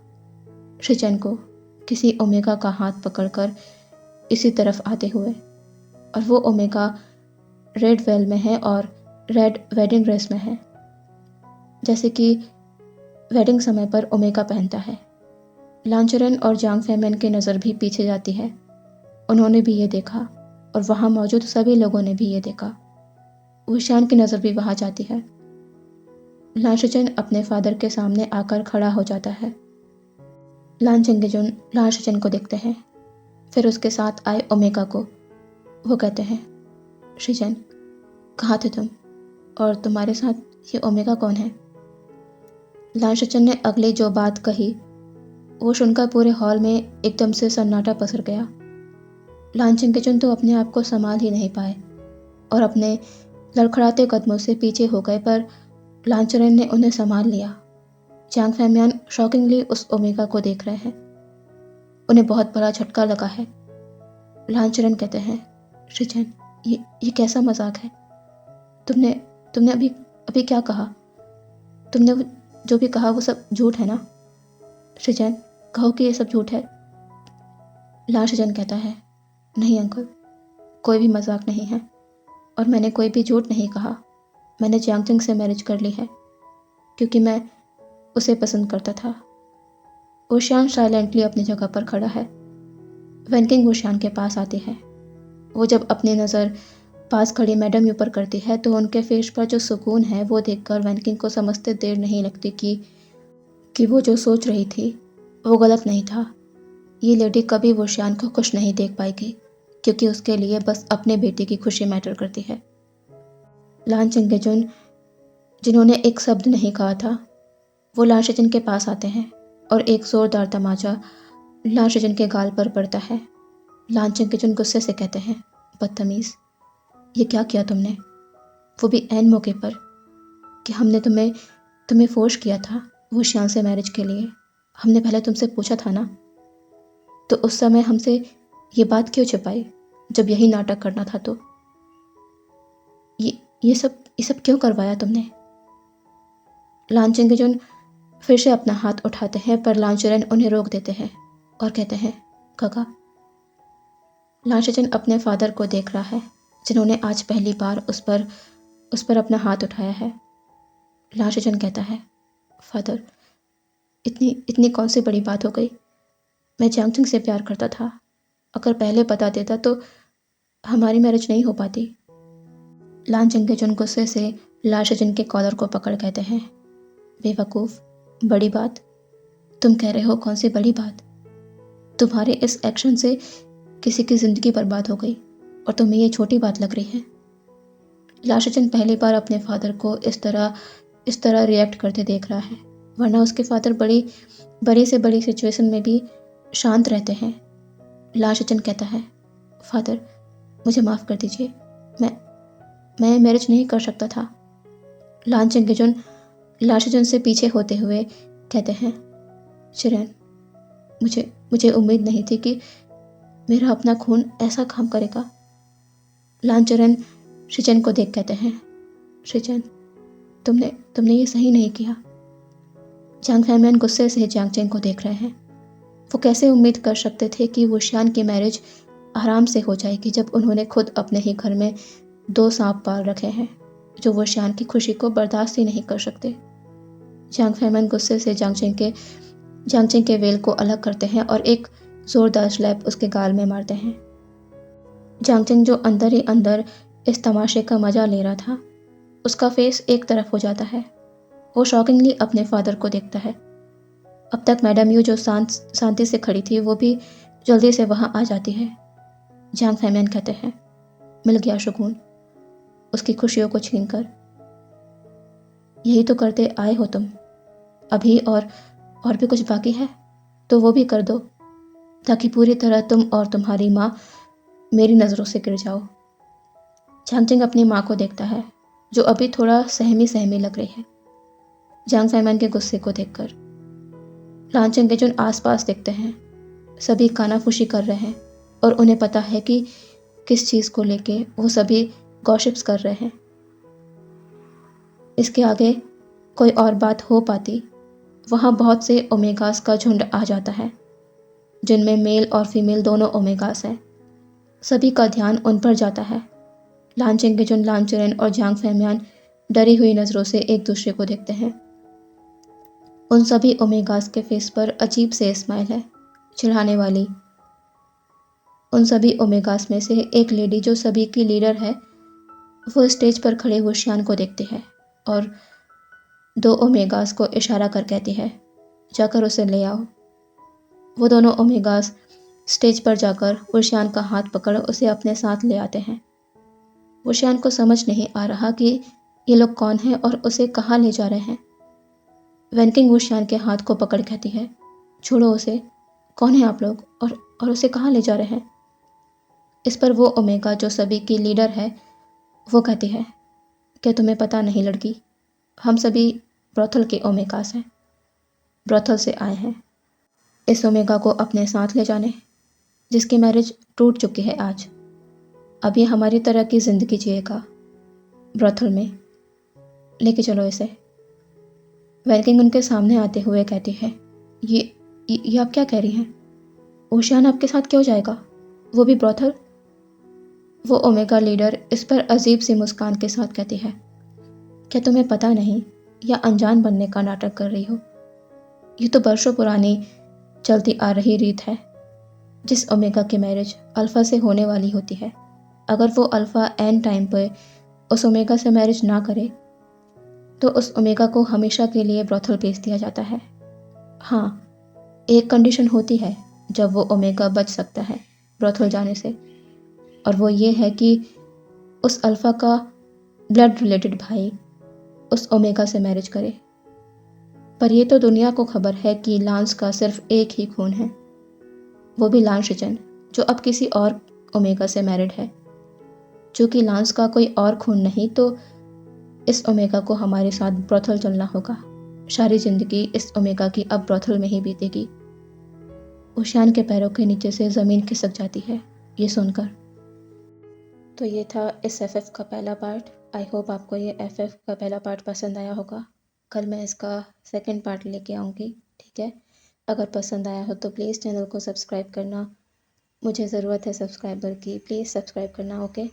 शिचन को किसी ओमेगा का हाथ पकड़कर इसी तरफ आते हुए, और वो ओमेगा रेड वेल में है और रेड वेडिंग ड्रेस में है, जैसे कि वेडिंग समय पर ओमेगा पहनता है। लानचरन और जांग फैमियान की नज़र भी पीछे जाती है। उन्होंने भी ये देखा और वहाँ मौजूद सभी लोगों ने भी ये देखा। ऊशियान की नज़र भी वहाँ जाती है। लान शिचन अपने फादर के सामने आकर खड़ा हो जाता है। लान चिंगेजुन लान शिचन को देखते हैं, फिर उसके साथ आए ओमेगा को। वो कहते हैं, शिचन, कहाँ थे तुम? और तुम्हारे साथ ये ओमेगा कौन है? लान शिचन ने अगली जो बात कही वो सुनकर पूरे हॉल में एकदम से सन्नाटा पसर गया। लान चिंगेजुन तो अपने आप को संभाल ही नहीं पाए और अपने लड़खड़ाते कदमों से पीछे हो गए, पर लानचरन ने उन्हें संभाल लिया। जांग फैमियान शॉकिंगली उस ओमेगा को देख रहे हैं। उन्हें बहुत बड़ा झटका लगा है। लानचरन कहते हैं, शिचन, ये कैसा मजाक है? तुमने अभी क्या कहा? तुमने जो भी कहा वो सब झूठ है ना? शिचन, कहो कि ये सब झूठ है। लान शिचन कहता है, नहीं अंकल, कोई भी मजाक नहीं है और मैंने कोई भी झूठ नहीं कहा। मैंने जियांगचिंग से मैरिज कर ली है क्योंकि मैं उसे पसंद करता था। ऊशियान साइलेंटली अपनी जगह पर खड़ा है। वैन किंग ऊशियान के पास आती है। वो जब अपनी नज़र पास खड़ी मैडम यू पर करती है तो उनके फेस पर जो सुकून है वो देखकर वैन किंग को समझते देर नहीं लगती कि वो जो सोच रही थी वो गलत नहीं था। ये लेडी कभी ऊशियान को खुश नहीं देख पाएगी क्योंकि उसके लिए बस अपने बेटे की खुशी मैटर करती है। लान चिंगेजुन जिन्होंने एक शब्द नहीं कहा था, वो लाशजन के पास आते हैं और एक ज़ोरदार तमाचा लाशजन के गाल पर पड़ता है। लांचंगचुन गुस्से से कहते हैं, बदतमीज़, ये क्या किया तुमने? वो भी ऐन मौके पर कि हमने तुम्हें फोर्स किया था वो श्याम से मैरिज के लिए। हमने पहले तुमसे पूछा था ना, तो उस समय हमसे ये बात क्यों छुपाई जब यही नाटक करना था? तो ये सब क्यों करवाया तुमने? लांचंगचुन फिर से अपना हाथ उठाते हैं, पर लांचुरन उन्हें रोक देते हैं और कहते हैं, काका। लांचुरन अपने फादर को देख रहा है, जिन्होंने आज पहली बार उस पर अपना हाथ उठाया है। लांचुरन कहता है, फादर, इतनी कौन सी बड़ी बात हो गई? मैं जांगचिंग से प्यार करता था। अगर पहले बता देता तो हमारी मैरिज नहीं हो पाती। लांचंगचुन गुस्से से लांचुरन के कॉलर को पकड़ कहते हैं, बेवकूफ़, बड़ी बात? तुम कह रहे हो कौन सी बड़ी बात? तुम्हारे इस एक्शन से किसी की ज़िंदगी बर्बाद हो गई और तुम्हें ये छोटी बात लग रही है? लांचुरन पहली बार अपने फादर को इस तरह रिएक्ट करते देख रहा है, वरना उसके फादर बड़ी से बड़ी सिचुएशन में भी शांत रहते हैं। लांचुरन कहता है, फादर, मुझे माफ़ कर दीजिए, मैं मैरिज नहीं कर सकता था। लांचुरन से पीछे होते हुए कहते हैं, चिरैन, मुझे उम्मीद नहीं थी कि मेरा अपना खून ऐसा काम करेगा। लांचुरन शिचेन को देख कहते हैं, शिचेन, तुमने ये सही नहीं किया। जांग फैमियन गुस्से से जांगचेन को देख रहे हैं। वो कैसे उम्मीद कर सकते थे कि वो श्यान की मैरिज आराम से हो जाएगी, जब उन्होंने खुद अपने ही घर में 2 सांप पाल रखे हैं जो वो श्यान की खुशी को बर्दाश्त ही नहीं कर सकते। जांग फैमियन गुस्से से जांगचेन के वेल को अलग करते हैं और एक जोरदार स्लैप उसके गाल में मारते हैं। जांगचेन, जो अंदर ही अंदर इस तमाशे का मजा ले रहा था, उसका फेस एक तरफ हो जाता है। वो शॉकिंगली अपने फादर को देखता है। अब तक मैडम यू, जो शांति से खड़ी थी, वो भी जल्दी से वहाँ आ जाती है। जांग फैमियन कहते हैं, मिल गया सुकून, उसकी खुशियों को छीनकर। यही तो करते आए हो तुम। अभी और भी कुछ बाकी है तो वो भी कर दो, ताकि पूरी तरह तुम और तुम्हारी माँ मेरी नज़रों से गिर जाओ। जांगचेन अपनी माँ को देखता है, जो अभी थोड़ा सहमी लग रही है जांग फैमियन के गुस्से को देखकर। लांचंगचुन आसपास देखते हैं, सभी कानाफूसी कर रहे हैं और उन्हें पता है कि किस चीज़ को लेके वो सभी गॉसिप्स कर रहे हैं। इसके आगे कोई और बात हो पाती, वहाँ बहुत से ओमेगास का झुंड आ जाता है, जिनमें मेल और फीमेल दोनों ओमेगास हैं। सभी का ध्यान उन पर जाता है। लांचंगचुन, लांचुरन और जांग फैमियन डरी हुई नज़रों से एक दूसरे को देखते हैं। उन सभी ओमेगास के फेस पर अजीब से स्माइल है, चिढ़ाने वाली। उन सभी ओमेगास में से एक लेडी, जो सभी की लीडर है, वो स्टेज पर खड़े हुए श्यान को देखती है और 2 ओमेगास को इशारा कर कहती है, जाकर उसे ले आओ। वो दोनों ओमेगास स्टेज पर जाकर वुशियान का हाथ पकड़ उसे अपने साथ ले आते हैं। वुशियान को समझ नहीं आ रहा कि ये लोग कौन हैं और उसे कहाँ ले जा रहे हैं। वैनकिंग वुशियान के हाथ को पकड़ कहती है, छोड़ो उसे, कौन है आप लोग और उसे कहाँ ले जा रहे हैं? इस पर वो ओमेगा, जो सभी की लीडर है, वो कहती है, क्या तुम्हें पता नहीं लड़की, हम सभी ब्रोथल के ओमेगास हैं, ब्रोथल से आए हैं इस ओमेगा को अपने साथ ले जाने, जिसकी मैरिज टूट चुकी है आज। अब ये हमारी तरह की ज़िंदगी जिएगा ब्रोथल में, लेके चलो इसे। वैनकिंग उनके सामने आते हुए कहती है, ये आप क्या कह रही हैं? ओशियान आपके साथ क्यों जाएगा, वो भी ब्रोथल? वो ओमेगा लीडर इस पर अजीब सी मुस्कान के साथ कहती है, क्या तुम्हें पता नहीं या अनजान बनने का नाटक कर रही हो? ये तो बरसों पुरानी चलती आ रही रीत है। जिस ओमेगा की मैरिज अल्फ़ा से होने वाली होती है, अगर वो अल्फ़ा एन टाइम पर उस ओमेगा से मैरिज ना करे तो उस ओमेगा को हमेशा के लिए ब्रोथल भेज दिया जाता है। हाँ, एक कंडीशन होती है जब वो ओमेगा बच सकता है ब्रोथल जाने से, और वो ये है कि उस अल्फ़ा का ब्लड रिलेटेड भाई उस ओमेगा से मैरिज करे। पर यह तो दुनिया को खबर है कि लांस का सिर्फ एक ही खून है, वो भी लांस शिचन, जो अब किसी और ओमेगा से मैरिड है। चूँकि लांस का कोई और खून नहीं, तो इस ओमेगा को हमारे साथ ब्रोथल चलना होगा। सारी ज़िंदगी इस ओमेगा की अब ब्रोथल में ही बीतेगी। ओशियान के पैरों के नीचे से ज़मीन खिसक जाती है ये सुनकर। तो ये था इस एफएफ का पहला पार्ट। आई होप आपको ये एफएफ का पहला पार्ट पसंद आया होगा। कल मैं इसका सेकंड पार्ट लेके आऊँगी, ठीक है। अगर पसंद आया हो तो प्लीज़ चैनल को सब्सक्राइब करना, मुझे ज़रूरत है सब्सक्राइबर की, प्लीज़ सब्सक्राइब करना, ओके।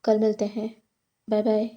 कल मिलते हैं, बाय बाय।